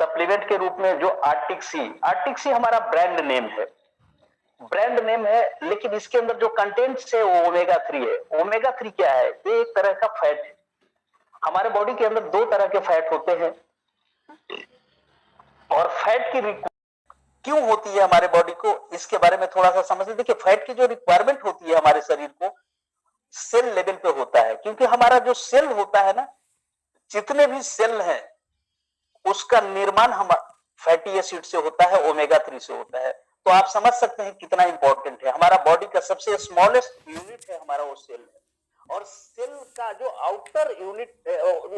Supplement के रूप में जो आर्टिक सी हमारा ब्रांड नेम है, लेकिन इसके अंदर जो कंटेंट्स है वो ओमेगा 3 है। ओमेगा 3 क्या है? ये एक तरह का फैट है। हमारे बॉडी के अंदर दो तरह के फैट होते हैं, और फैट की क्यों होती है हमारे बॉडी को, इसके बारे में थोड़ा सा समझ लें। देखिए, फैट की जो रिक्वायरमेंट होती है हमारे शरीर को सेल लेवल पे होता है, क्योंकि हमारा जो सेल होता है ना, जितने भी सेल हैं उसका निर्माण हम फैटी एसिड से होता है, ओमेगा 3 से होता है। तो आप समझ सकते हैं कितना इंपॉर्टेंट है। हमारा बॉडी का सबसे स्मॉलेस्ट यूनिट है हमारा वो सेल है, और सेल का जो आउटर यूनिट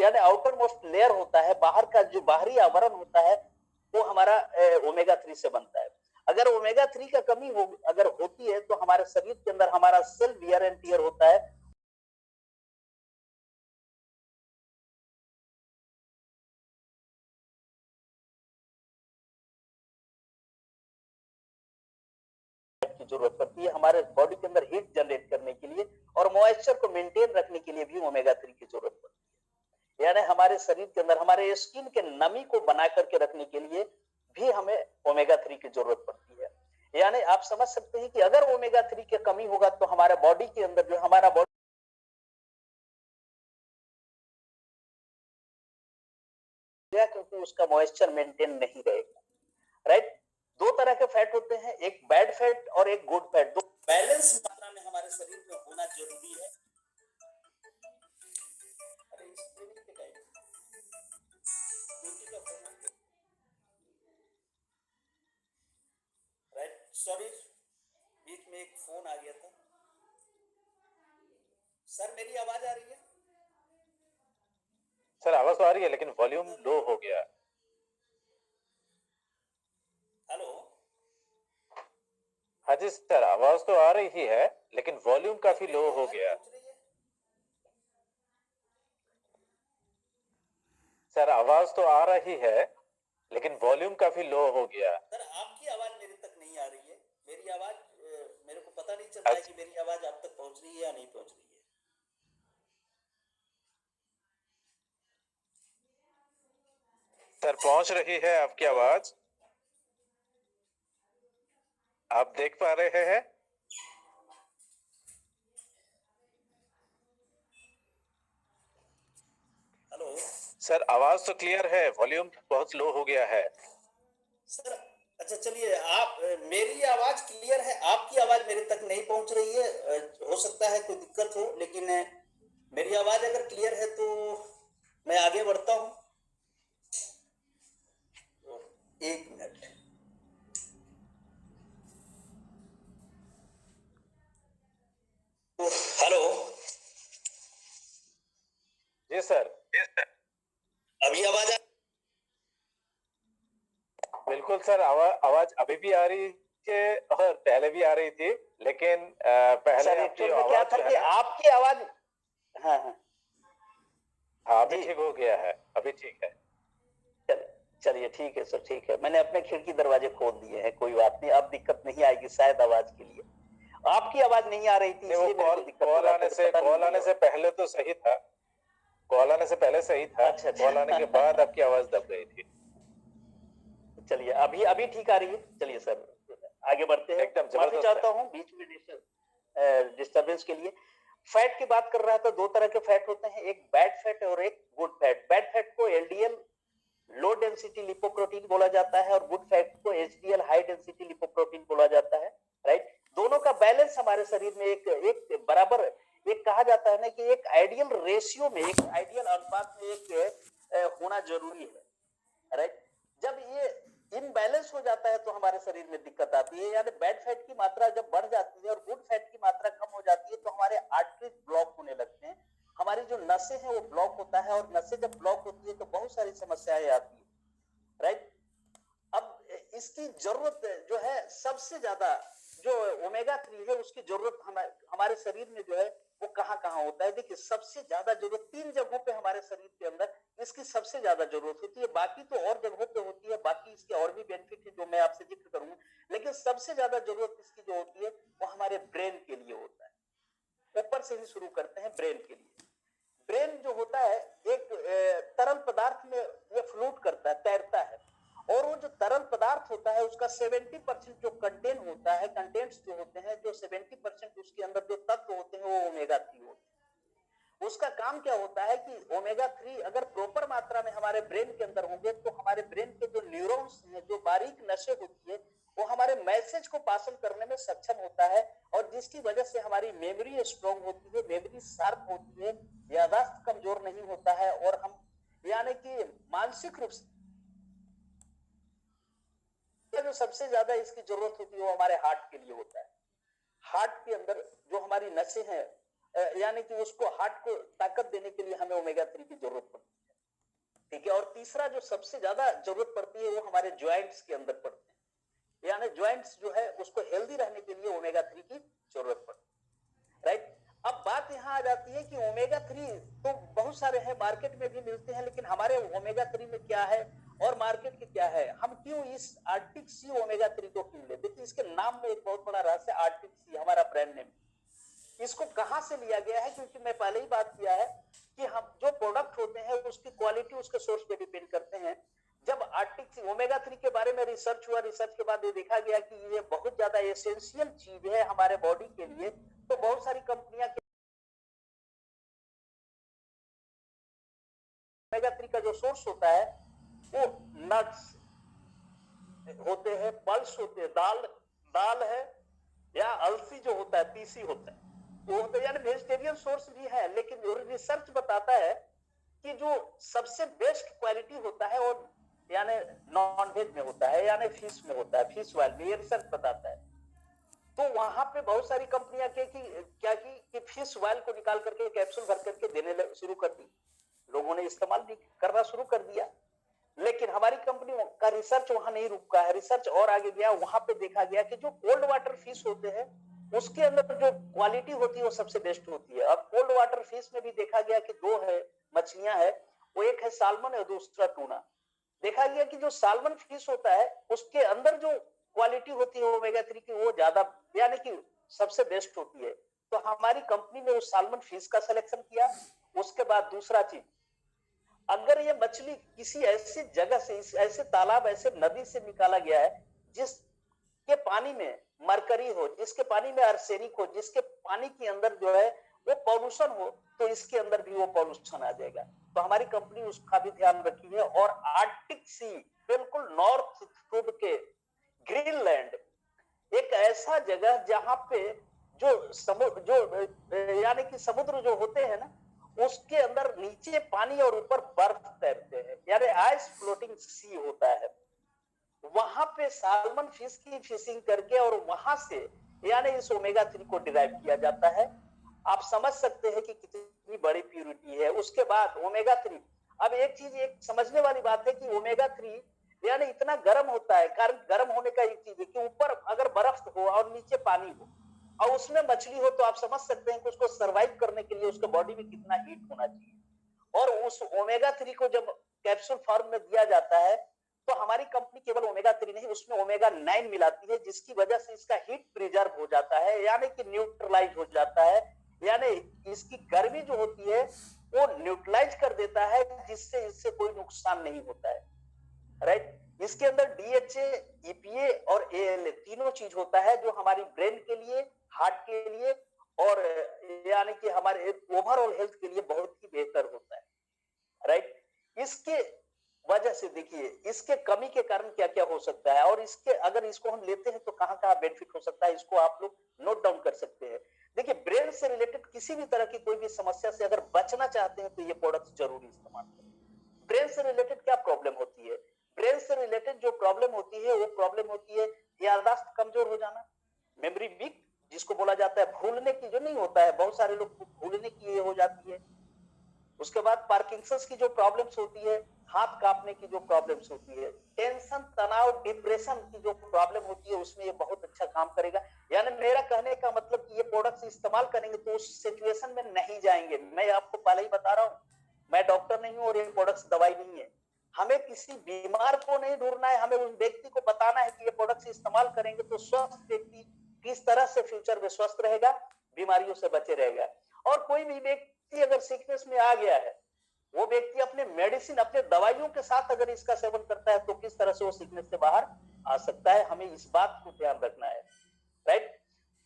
यानी आउटर मोस्ट लेयर होता है, बाहर का जो बाहरी आवरण होता है, वो हमारा ओमेगा 3 से बनता है। अगर ओमेगा 3 का कमी अगर होती है तो हमारे शरीर के अंदर हमारा सेल वियर एंड टियर होता है, की जरूरत पड़ती है हमारे बॉडी के अंदर हीट जनरेट करने के लिए, और मॉइस्चर को मेंटेन रखने के लिए भी ओमेगा 3 की जरूरत पड़ती है। यानी हमारे शरीर के अंदर हमारे स्किन के नमी को बना करके रखने के लिए भी हमें ओमेगा 3 की जरूरत पड़ती है। यानी आप समझ सकते हैं कि अगर ओमेगा 3 की कमी होगा तो हमारे बॉडी के अंदर जो हमारा बॉडी, क्योंकि उसका मॉइस्चर मेंटेन नहीं रहेगा, राइट। दो तरह के फैट होते हैं, एक बैड फैट और एक गुड फैट। दो बैलेंस मात्रा में हमारे शरीर में होना जरूरी है। राइट, सॉरी, बीच में एक फोन आ गया था। सर मेरी आवाज आ रही है? सर आवाज तो आ रही है, लेकिन वॉल्यूम लो हो गया। हेलो? हाँ जी सर, आवाज तो आ रही है, लेकिन वॉल्यूम काफी लो हो गया। सर आवाज तो आ रही है, लेकिन वॉल्यूम काफी लो हो गया। सर आपकी आवाज मेरे तक नहीं आ रही है। मेरी आवाज मेरे को पता नहीं चलता है कि मेरी आवाज आप तक पहुंच रही है या नहीं पहुंच रही है। सर पहुंच रही है आपकी आवाज, आप देख पा रहे हैं? हेलो सर, आवाज तो क्लियर है, वॉल्यूम बहुत लो हो गया है। सर, अच्छा चलिए, आप मेरी आवाज क्लियर है, आपकी आवाज मेरे तक नहीं पहुंच रही है। हो सकता है कोई दिक्कत हो, लेकिन मेरी आवाज अगर क्लियर है तो मैं आगे बढ़ता हूं। एक मिनट। हेलो? जी सर। अभी आवाज आ? बिल्कुल सर, आवाज अभी भी आ रही है और पहले भी आ रही थी, लेकिन पहले आपकी क्या था कि आपकी आवाज, हाँ हाँ हाँ अभी ठीक हो गया है, अभी ठीक है। चलिए ठीक है सर, ठीक है। मैंने अपने खिड़की दरवाजे खोल दिए हैं, कोई बात नहीं, अब दिक्कत नहीं आएगी शायद आवाज के लिए। आपकी आवाज नहीं आ रही थी, इसलिए मेरे को दिक्कत हो रहा था। कॉल आने से पहले तो सही था, कॉल आने से पहले सही था। अच्छा, कॉल आने के बाद आपकी आवाज दब गई थी। चलिए अभी अभी ठीक आ रही है। चलिए सर आगे बढ़ते हैं। एकदम माफी चाहता हूँ बीच में डिस्टर्बेंस के लिए। फैट की बात कर रहा था, दो तरह के फैट होते हैं, एक बैड फैट और एक गुड फैट। बैड फैट को एलडीएल लो डेंसिटी लिपोप्रोटीन बोला जाता है, और गुड फैट को एचडीएल हाई डेंसिटी लिपोप्रोटीन बोला जाता है, राइट। दोनों का बैलेंस हमारे शरीर में एक बराबर, एक कहा जाता है ना कि एक आइडियल रेशियो में, एक आइडियल अनुपात में एक होना जरूरी है, राइट। जब ये इनबैलेंस हो जाता है तो हमारे शरीर में दिक्कत आती है। यानी बैड फैट की मात्रा जब बढ़ जाती है और गुड फैट की मात्रा कम हो जाती है तो हमारे आर्टरीज ब्लॉक होने लगते हैं, हमारी जो नसें हैं वो ब्लॉक होता है, और नसें जब ब्लॉक होती है तो बहुत सारी समस्याएं आती है, राइट। अब इसकी जरूरत जो है सबसे ज्यादा, जो ओमेगा 3 है उसकी जरूरत हमारे शरीर में जो है वो कहाँ कहाँ होता है। देखिए, सबसे ज्यादा जरूरत तीन जगहों पे हमारे शरीर के अंदर इसकी सबसे ज्यादा जरूरत होती है। बाकी तो और जगहों पे होती है, बाकी इसके और भी बेनिफिट है जो मैं आपसे जिक्र करूंगा, लेकिन सबसे ज्यादा जरूरत इसकी जो होती है वो हमारे ब्रेन के लिए होता है। ऊपर से ही शुरू करते हैं ब्रेन के लिए। ब्रेन जो होता है एक तरल पदार्थ में ये फ्लोट करता है, तैरता है, होता है उसका 70% जो कंटेंट होता है, कंटेंट्स जो होते हैं, जो 70% उसके अंदर जो तत्व होते हैं वो ओमेगा 3 होते हैं। उसका काम क्या होता है कि ओमेगा 3 अगर प्रॉपर मात्रा में हमारे ब्रेन के अंदर होंगे तो हमारे ब्रेन के जो न्यूरॉन्स हैं, जो बारीक नसें होती है, वो हमारे मैसेज को पासन करने में सक्षम होता है, और जिसकी वजह से हमारी मेमोरी स्ट्रांग होती है, मेमोरी शार्प होती है, याददाश्त कमजोर नहीं होता है, और हम यानी कि मानसिक रूप से जो सबसे ज्यादा इसकी जरूरत होती है वो हमारे हार्ट के लिए होता है। हार्ट के अंदर जो हमारी नसें हैं, यानी कि उसको हार्ट को ताकत देने के लिए हमें ओमेगा 3 की जरूरत पड़ती है, ठीक है। और तीसरा जो सबसे ज्यादा जरूरत पड़ती है वो हमारे ज्वाइंट्स के अंदर पड़ते हैं, यानी ज्वाइंट्स जो है उसको हेल्दी रहने के लिए ओमेगा 3 की जरूरत पड़ती है, राइट। अब बात यहाँ आ जाती है कि ओमेगा 3 तो बहुत सारे हैं, मार्केट में भी मिलते हैं, लेकिन हमारे ओमेगा 3 में क्या है और मार्केट के क्या है, हम क्यों इस आर्टिक सी ओमेगा 3 को क्यों ले? देखिए इसके नाम में एक बहुत बड़ा रहस्य, आर्टिक सी हमारा ब्रांड नेम। इसको कहां से लिया गया है? क्योंकि मैं पहले ही बात किया है कि हम जो प्रोडक्ट होते हैं उसकी क्वालिटी उसके सोर्स पे डिपेंड करते हैं। जब आर्टिक ओमेगा 3 के बारे में रिसर्च हुआ, रिसर्च के बाद ये देखा गया कि ये बहुत ज्यादा एसेंशियल चीज है हमारे बॉडी के लिए, तो बहुत सारी कंपनियां ओमेगा 3 का जो सोर्स होता है वो नट्स होते हैं, पल्स होते हैं, दाल है, या अलसी जो होता है, तीसी होता है, वो होता है, यानी वेजिटेरियन सोर्स भी है। लेकिन रिसर्च बताता है कि जो सबसे बेस्ट क्वालिटी होता है वो यानी नॉन वेज में होता है, यानी फिश में होता है, फिश ऑयल में, ये रिसर्च बताता है। तो वहां पे बहुत सारी कंपनियां क्या की कि फिश ऑयल को निकाल करके कैप्सूल भर करके देने शुरू कर दी, लोगों ने इस्तेमाल भी करना शुरू कर दिया। लेकिन हमारी कंपनी का रिसर्च वहां नहीं रुका है, रिसर्च और आगे गया। वहां पे देखा गया कि जो कोल्ड वाटर फिश होते हैं उसके अंदर जो क्वालिटी होती है वो सबसे बेस्ट होती है। अब कोल्ड वाटर फिश में भी देखा गया कि दो है मछलियां है, वो एक है साल्मन और दूसरा टूना। देखा गया कि जो साल्मन फिश होता है उसके अंदर जो क्वालिटी होती है ओमेगा 3 की वो ज्यादा यानी कि सबसे बेस्ट होती है। तो हमारी कंपनी ने उस साल्मन फिश का सिलेक्शन किया। उसके बाद दूसरा चीज, अगर ये मछली किसी ऐसी जगह से, ऐसे तालाब, ऐसे नदी से निकाला गया है जिसके पानी में मरकरी हो, जिसके पानी में आर्सेनिक हो, जिसके पानी के अंदर जो है वो पॉल्यूशन हो, तो इसके अंदर भी वो पॉल्यूशन आ जाएगा। तो हमारी कंपनी उसका भी ध्यान रखी है। और आर्टिक सी, बिल्कुल नॉर्थ ध्रुव के ग्रीनलैंड, एक ऐसा जगह जहां पे जो समुद्र यानी कि समुद्र जो होते हैं ना, उसके अंदर नीचे पानी और ऊपर बर्फ तैरते हैं, यानी आइस फ्लोटिंग सी होता है। वहां पे साल्मन फिश की फिशिंग करके और वहां से यानी इस ओमेगा 3 को डिराइव किया जाता है। आप समझ सकते हैं कि कितनी बड़ी प्यूरिटी है। उसके बाद ओमेगा 3, अब एक चीज एक समझने वाली बात है कि ओमेगा 3 यानी इतना गर्म होता है। कारण गर्म होने का एक चीज है कि ऊपर अगर बर्फ हो और नीचे पानी हो और उसमें मछली हो, तो आप समझ सकते हैं कि उसको सर्वाइव करने के लिए उसके बॉडी में कितना हीट होना चाहिए। और उस ओमेगा 3 को जब कैप्सूल फॉर्म में दिया जाता है तो हमारी कंपनी केवल ओमेगा 3 नहीं, उसमें ओमेगा 9 मिलाती है, जिसकी वजह से इसका हीट प्रिजर्व हो जाता है, यानी कि न्यूट्रलाइज हो जाता है, यानी इसकी गर्मी जो होती है वो न्यूट्रलाइज कर देता है, जिससे इससे कोई नुकसान नहीं होता है, राइट। इसके अंदर डीएचए, ईपीए और एएलए तीनों चीज होता है जो हमारी ब्रेन के लिए, हार्ट के लिए और यानी कि हमारे ओवरऑल हेल्थ के लिए बहुत ही बेहतर होता है, राइट। इसके वजह से देखिए इसके कमी के कारण क्या क्या हो सकता है, और इसके अगर इसको हम लेते हैं तो कहां कहां बेनिफिट हो सकता है, इसको आप लोग नोट डाउन कर सकते हैं। देखिए ब्रेन से रिलेटेड किसी भी तरह की कोई भी समस्या से अगर बचना चाहते हैं तो ये प्रोडक्ट जरूर इस्तेमाल करें। ब्रेन से रिलेटेड क्या प्रॉब्लम होती है? ब्रेन से रिलेटेड जो प्रॉब्लम होती है वो प्रॉब्लम होती है याददाश्त कमजोर हो जाना, मेमोरी वीक, जिसको बोला जाता है भूलने की जो नहीं होता है, बहुत सारे लोग भूलने की ये हो जाती है। उसके बाद पार्किंसंस की जो प्रॉब्लम्स होती है, हाथ कांपने की जो प्रॉब्लम्स होती है, टेंशन, तनाव, डिप्रेशन की जो प्रॉब्लम होती है, उसमें ये बहुत अच्छा काम करेगा। यानी मेरा कहने का मतलब कि ये प्रोडक्ट्स इस्तेमाल करेंगे तो उस सिचुएशन में नहीं जाएंगे। मैं आपको पहले ही बता रहा हूँ, मैं डॉक्टर नहीं हूँ और ये प्रोडक्ट्स दवाई नहीं है। हमें किसी बीमार को नहीं ढूंढना है, हमें उस व्यक्ति को बताना है कि ये प्रोडक्ट्स इस्तेमाल करेंगे तो स्वस्थ व्यक्ति किस तरह से फ्यूचर में स्वस्थ रहेगा, बीमारियों से बचे रहेगा। और कोई भी व्यक्ति अगर सिकनेस में आ गया है, वो व्यक्ति अपने मेडिसिन, अपने दवाइयों के साथ अगर इसका सेवन करता है तो किस तरह से वो सिकनेस से बाहर आ सकता है, हमें इस बात को ध्यान रखना है, राइट।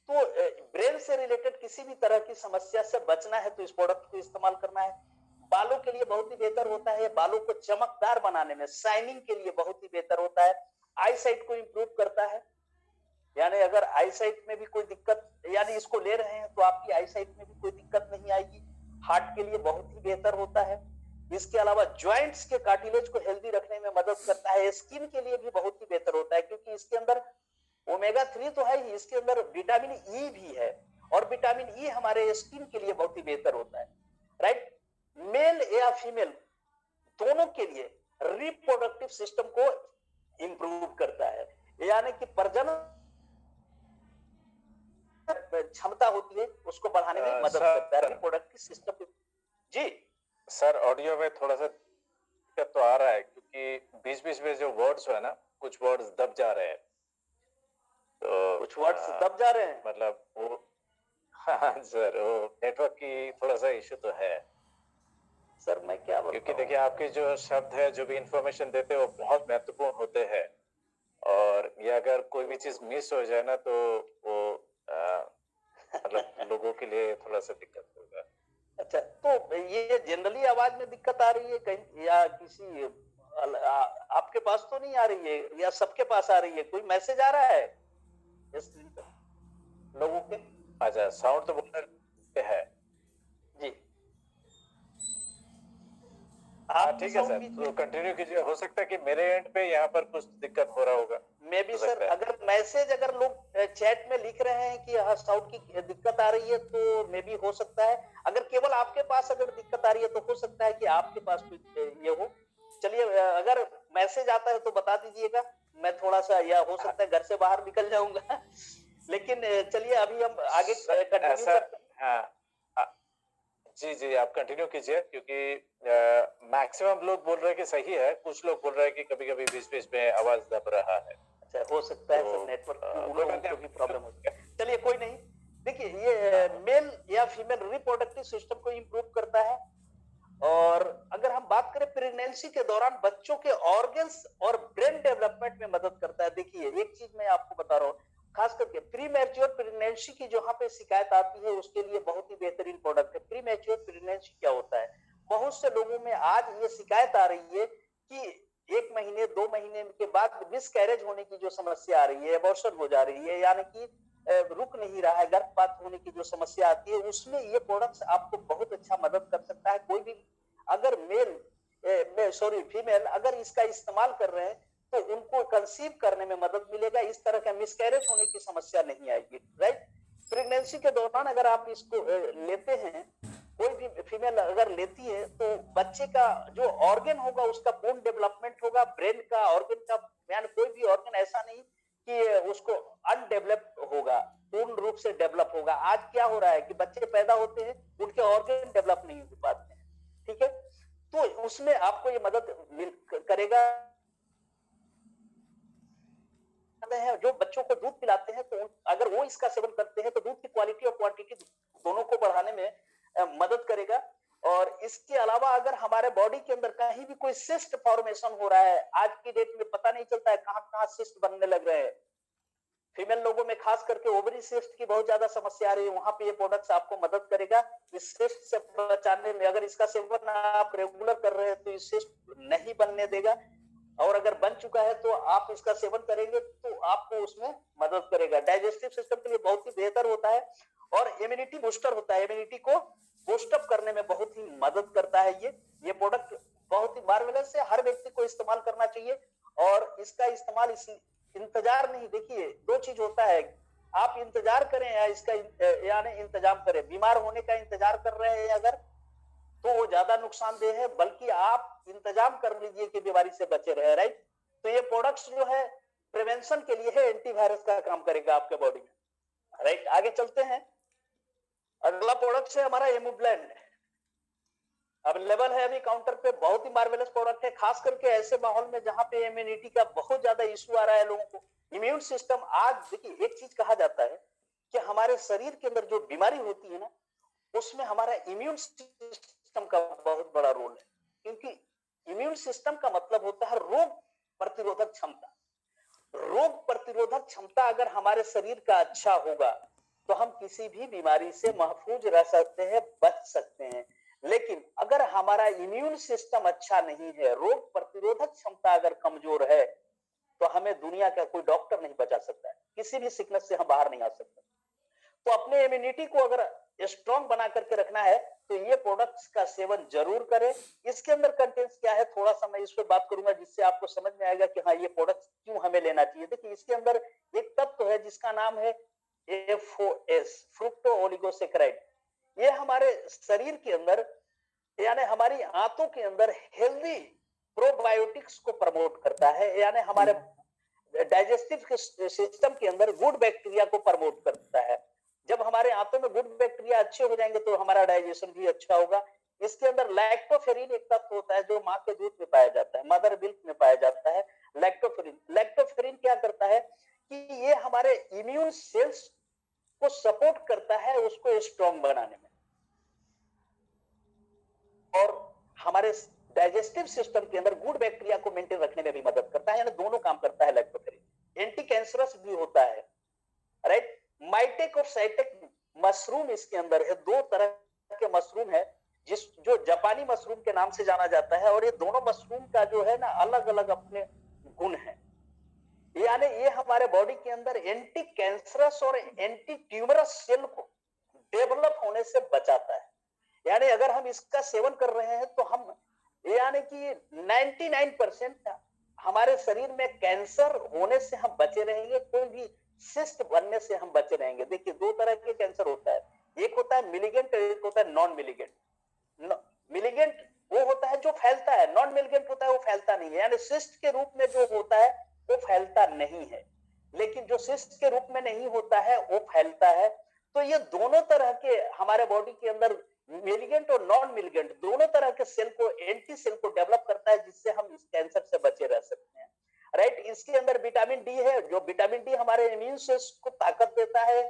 तो ब्रेन से रिलेटेड किसी भी तरह की समस्या से बचना है तो इस प्रोडक्ट को इस्तेमाल करना है। बालों के लिए बहुत ही बेहतर होता है, बालों को चमकदार बनाने में, शाइनिंग के लिए बहुत ही बेहतर होता है, आई साइट को इंप्रूव करता है, यानी अगर आई साइट में भी कोई दिक्कत, यानी इसको ले रहे हैं तो आपकी आई साइट में भी कोई दिक्कत नहीं आएगी। हार्ट के लिए बहुत ही बेहतर होता है। इसके अलावा ज्वाइंट्स के कार्टिलेज को हेल्दी रखने में मदद करता है। स्किन के लिए भी बहुत ही बेहतर होता है, क्योंकि इसके अंदर ओमेगा 3 तो है ही, इसके अंदर विटामिन ई भी है, और विटामिन ई हमारे स्किन के लिए बहुत ही बेहतर होता है, राइट। मेल या फीमेल दोनों के लिए रिप्रोडक्टिव सिस्टम को इंप्रूव करता है, यानी कि प्रजनन क्षमता होती है उसको बढ़ाने में मदद करता है रिप्रोडक्टिव सिस्टम। जी सर, ऑडियो में थोड़ा सा दिक्कत तो आ रहा है, क्योंकि बीच बीच में जो वर्ड्स है ना, कुछ वर्ड्स दब जा रहे हैं, तो कुछ वर्ड्स दब जा रहे हैं, मतलब वो हाँ सर, वो नेटवर्क की थोड़ा सा इशू तो है सर। मैं क्या बोलूं, क्योंकि देखिए आपके जो शब्द है, जो भी इंफॉर्मेशन देते हैं वो बहुत महत्वपूर्ण होते हैं, और ये अगर कोई भी चीज मिस हो जाए ना तो वो मतलब लोगों के लिए थोड़ा सा दिक्कत होगा। अच्छा, तो ये जनरली आवाज में दिक्कत आ रही है कहीं, या किसी आपके पास तो नहीं आ रही है, या सबके पास आ रही है? कोई मैसेज आ रहा है स्क्रीन पर लोगों के? अच्छा, साउंड तो बहुत है जी। हाँ ठीक है सर, तो कंटिन्यू कीजिए। हो सकता है कि मेरे एंड पे यहाँ पर कुछ दिक्कत हो रहा होगा। मे बी सर, अगर मैसेज अगर लोग चैट में लिख रहे हैं कि साउंड की दिक्कत आ रही है तो मे बी हो सकता है। अगर केवल आपके पास अगर दिक्कत आ रही है तो हो सकता है कि आपके पास कुछ ये हो। चलिए, अगर मैसेज आता है तो बता दीजिएगा, मैं थोड़ा सा, या हो सकता है घर से बाहर निकल जाऊंगा लेकिन चलिए अभी हम आगे कंटिन्यू करते हैं। हाँ जी जी, आप कंटिन्यू कीजिए, क्योंकि मैक्सिमम लोग बोल रहे हैं कि सही है, कुछ लोग बोल रहे हैं कि कभी कभी बीच बीच में आवाज दब रहा है। अच्छा, हो सकता है सर, नेटवर्क की भी प्रॉब्लम हो सकती है। चलिए कोई नहीं। देखिए, ये मेल या फीमेल रिप्रोडक्टिव सिस्टम को इंप्रूव करता है, और अगर हम बात करें प्रेगनेंसी के दौरान बच्चों के ऑर्गन्स और ब्रेन डेवलपमेंट में मदद करता है। देखिए, एक चीज मैं आपको बता रहा हूँ, खास करके प्री मैच्योर प्रेगनेंसी की जहां पे शिकायत आती है उसके लिए बहुत ही बेहतरीन प्रोडक्ट है। प्री मैच्योर प्रेगनेंसी क्या होता है? बहुत से लोगों में आज ये शिकायत आ रही है कि 1 महीने 2 महीने के बाद मिसकैरेज होने की जो समस्या आ रही है, एबॉर्शन हो जा रही है, यानी कि रुक नहीं रहा है, गर्भपात होने की जो समस्या आती है, उसमें ये प्रोडक्ट्स आपको बहुत अच्छा मदद कर सकता है। कोई भी अगर फीमेल अगर इसका इस्तेमाल कर रहे हैं तो उनको कंसीव करने में मदद मिलेगा, इस तरह का मिसकैरेज होने की समस्या नहीं आएगी, राइट। प्रेगनेंसी के दौरान अगर आप इसको लेते हैं, कोई भी फीमेल अगर लेती है तो बच्चे का जो ऑर्गन होगा उसका बोन डेवलपमेंट होगा, ब्रेन का ऑर्गन का, यानी कोई भी ऑर्गन ऐसा नहीं कि उसको अनडेवलप होगा, पूर्ण रूप से डेवलप होगा। आज क्या हो रहा है कि बच्चे पैदा होते हैं, उनके ऑर्गन डेवलप नहीं हो पाते हैं, ठीक है। तो उसमें आपको ये मदद करेगा। हैं जो बच्चों को दूध पिलाते हैं, तो अगर वो इसका सेवन करते हैं तो दूध की क्वालिटी और क्वांटिटी दोनों को बढ़ाने में मदद करेगा। और इसके अलावा अगर हमारे बॉडी के अंदर कहीं भी कोई सिस्ट फॉर्मेशन हो रहा है, आज की डेट में पता नहीं चलता है कहां कहां सिस्ट बनने लग रहे हैं। फीमेल लोगों में खास करके ओवरी सिस्ट की बहुत ज्यादा समस्या आ रही है, वहां पे ये प्रोडक्ट्स आपको मदद करेगा इस सिस्ट से बचाने में। अगर इसका सेवन आप रेगुलर कर रहे हैं तो इस सिस्ट नहीं बनने देगा, और अगर बन चुका है तो आप इसका सेवन करेंगे तो आपको उसमें मदद करेगा। डाइजेस्टिव सिस्टम के लिए बहुत ही बेहतर होता है, और इम्यूनिटी बूस्टर होता है, इम्यूनिटी को बूस्ट अप करने में बहुत ही मदद करता है। ये प्रोडक्ट बहुत ही मार्वेलस है, हर व्यक्ति को इस्तेमाल करना चाहिए। और इसका इस्तेमाल इंतजार नहीं, देखिए 2 चीज होता है, आप इंतजार करें या इसका यानी इंतजाम करें। बीमार होने का इंतजार कर रहे हैं अगर, तो वो ज्यादा नुकसानदेह है, बल्कि आप इंतजाम कर लीजिए कि बीमारी से बचे रहे, राइट। तो ये प्रोडक्ट्स जो है प्रिवेंशन के लिए है, एंटीवायरस का काम करेगा आपके बॉडी में, राइट। आगे चलते हैं। अगला प्रोडक्ट है हमारा एमुब्लेंड, अवेलेबल है अभी काउंटर पे, बहुत ही मार्वेलस प्रोडक्ट है, खास करके ऐसे माहौल में जहां पे इम्यूनिटी का बहुत ज्यादा इश्यू आ रहा है लोगों को। इम्यून सिस्टम आज देखिए, एक चीज कहा जाता है कि हमारे शरीर के अंदर जो बीमारी होती है ना, उसमें हमारा इम्यून सिस्टम का बहुत बड़ा रोल है, क्योंकि इम्यून सिस्टम का मतलब होता है रोग प्रतिरोधक क्षमता। रोग प्रतिरोधक क्षमता अगर हमारे शरीर का अच्छा होगा तो हम किसी भी बीमारी से महफूज रह सकते हैं, बच सकते हैं। लेकिन अगर हमारा इम्यून सिस्टम अच्छा नहीं है, रोग प्रतिरोधक क्षमता अगर कमजोर है, तो हमें दुनिया का कोई डॉक्टर नहीं बचा सकता है, किसी भी सिकनेस से हम बाहर नहीं आ सकते। तो अपने इम्यूनिटी को अगर स्ट्रॉन्ग बना करके रखना है तो ये प्रोडक्ट्स का सेवन जरूर करें। इसके अंदर कंटेंट्स क्या है, थोड़ा सा मैं इस पर बात करूंगा जिससे आपको समझ में आएगा कि हाँ ये प्रोडक्ट्स क्यों हमें लेना चाहिए। देखिए इसके अंदर एक तत्व है जिसका नाम है FOS, फ्रुक्टो ओलिगोसेकेराइड। ये हमारे शरीर के अंदर यानी हमारी आंतों के अंदर हेल्दी प्रोबायोटिक्स को प्रमोट करता है, यानी हमारे डाइजेस्टिव सिस्टम के अंदर गुड बैक्टीरिया को प्रमोट करता है। जब हमारे आंतों में गुड बैक्टीरिया अच्छे हो जाएंगे तो हमारा डाइजेशन भी अच्छा होगा। इसके अंदर लैक्टोफेरिन एक तत्व होता है जो माँ के दूध में पाया जाता है, मदर मिल्क में पाया जाता है। लैक्टोफेरिन क्या करता है कि ये हमारे इम्यून सेल्स को सपोर्ट करता है उसको स्ट्रॉन्ग बनाने में, और हमारे डाइजेस्टिव सिस्टम के अंदर गुड बैक्टीरिया को मेंटेन रखने में भी मदद करता है, यानी दोनों काम करता है लैक्टोफेरिन। एंटी कैंसरस भी होता है, राइट। माइटेक और साइटेक मशरूम इसके अंदर है, दो तरह के मशरूम है जो जापानी मशरूम के नाम से जाना जाता है, और ये दोनों मशरूम का जो है ना अलग अलग अपने गुण है। यानी ये हमारे बॉडी के अंदर एंटी कैंसरस और एंटी ट्यूमरस सेल को डेवलप होने से बचाता है। यानी अगर हम इसका सेवन कर रहे हैं तो हम यानी कि 99% हमारे शरीर में कैंसर होने से हम बचे रहेंगे, कोई भी सिस्ट बनने से हम बचे रहेंगे। देखिए दो तरह के कैंसर होता है, एक होता है मिलिगेंट और एक होता है नॉन मिलिगेंट। मिलिगेंट वो होता है जो फैलता है, नॉन मिलिगेंट होता है वो फैलता नहीं है, यानी सिस्ट के रूप में जो होता है वो फैलता नहीं है, लेकिन जो सिस्ट के रूप में नहीं होता है वो फैलता है। तो ये दोनों तरह के हमारे बॉडी के अंदर मिलिगेंट और नॉन मिलिगेंट दोनों तरह के सेल को, एंटी सेल को डेवलप करता है जिससे हम इस कैंसर से बचे रह सकते हैं, राइट। इसके अंदर विटामिन डी है, जो विटामिन डी हमारे इम्यून सिस्टम को ताकत देता है,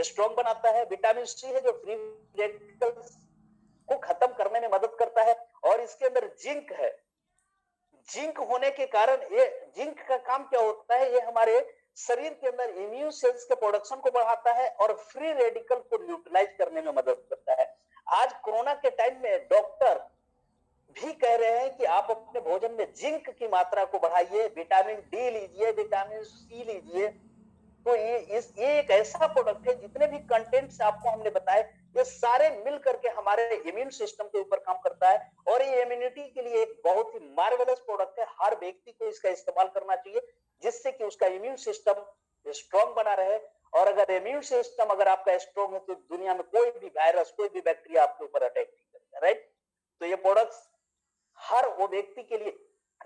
स्ट्रॉन्ग बनाता है। विटामिन सी है जो फ्री रेडिकल्स को खत्म करने में मदद करता है, और इसके अंदर जिंक है। जिंक होने के कारण ये जिंक का काम क्या होता है, ये हमारे शरीर के अंदर इम्यून सेल्स के प्रोडक्शन को बढ़ाता है और फ्री रेडिकल को न्यूट्रलाइज करने में मदद करता है। आज कोरोना के टाइम में डॉक्टर भी कह रहे हैं कि आप अपने भोजन में जिंक की मात्रा को बढ़ाइए, विटामिन डी लीजिए, विटामिन सी लीजिए। तो ये एक ऐसा प्रोडक्ट है, जितने भी कंटेंट्स आपको हमने बताए ये सारे मिल करके हमारे इम्यून सिस्टम के ऊपर काम करता है, और ये इम्यूनिटी के लिए एक बहुत ही मार्वेलस प्रोडक्ट है। हर व्यक्ति को इसका इस्तेमाल करना चाहिए जिससे कि उसका इम्यून सिस्टम स्ट्रॉन्ग बना रहे। और अगर इम्यून सिस्टम अगर आपका स्ट्रॉन्ग है तो दुनिया में कोई भी वायरस, कोई भी बैक्टीरिया आपके ऊपर अटैक नहीं करेगा, राइट। तो ये प्रोडक्ट्स हर वो व्यक्ति के लिए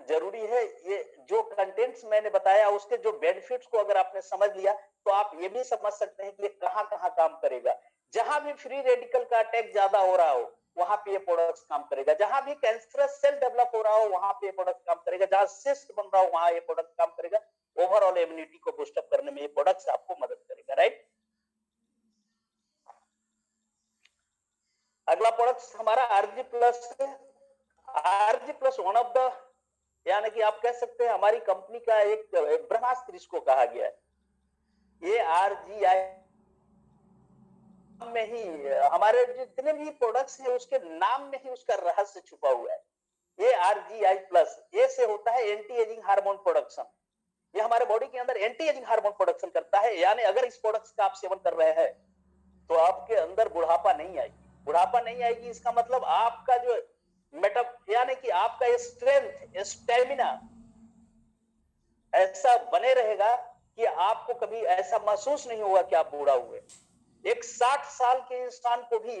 जरूरी है। ये जो कंटेंट्स मैंने बताया उसके जो बेनिफिट्स को अगर आपने समझ लिया तो आप ये भी समझ सकते हैं कि ये कहां कहां काम करेगा। जहां भी फ्री रेडिकल का अटैक ज्यादा हो रहा हो वहां पे ये प्रोडक्ट्स काम करेगा, जहां भी कैंसरस सेल डेवलप हो रहा हो वहां पे ये प्रोडक्ट काम करेगा, जहां सिस्ट बन रहा हो वहां ये प्रोडक्ट काम करेगा। ओवरऑल इम्यूनिटी को बूस्ट अप करने में ये प्रोडक्ट्स आपको मदद करेगा, राइट। अगला प्रोडक्ट हमारा आरजी प्लस है। RG plus one of the यानी कि आप कह सकते हैं हमारी कंपनी का एक ब्रह्मास्त्र इसको कहा गया है। ये आरजीआई में ही हमारे जितने भी प्रोडक्ट्स हैं उसके नाम में ही उसका रहस्य छुपा हुआ है। ये आरजीआई प्लस, ए से होता है एंटी एजिंग हार्मोन प्रोडक्शन। ये हमारे बॉडी के अंदर एंटी एजिंग हार्मोन प्रोडक्शन करता है, यानी अगर इस प्रोडक्ट्स का आप सेवन कर रहे हैं तो आपके अंदर बुढ़ापा नहीं आएगी। बुढ़ापा नहीं आएगी इसका मतलब आपका जो यानी कि आपका स्ट्रेंथ, स्टेमिना ऐसा बने रहेगा कि आपको कभी ऐसा महसूस नहीं होगा कि आप बूढ़ा हुए। एक 60 साल के इंसान को भी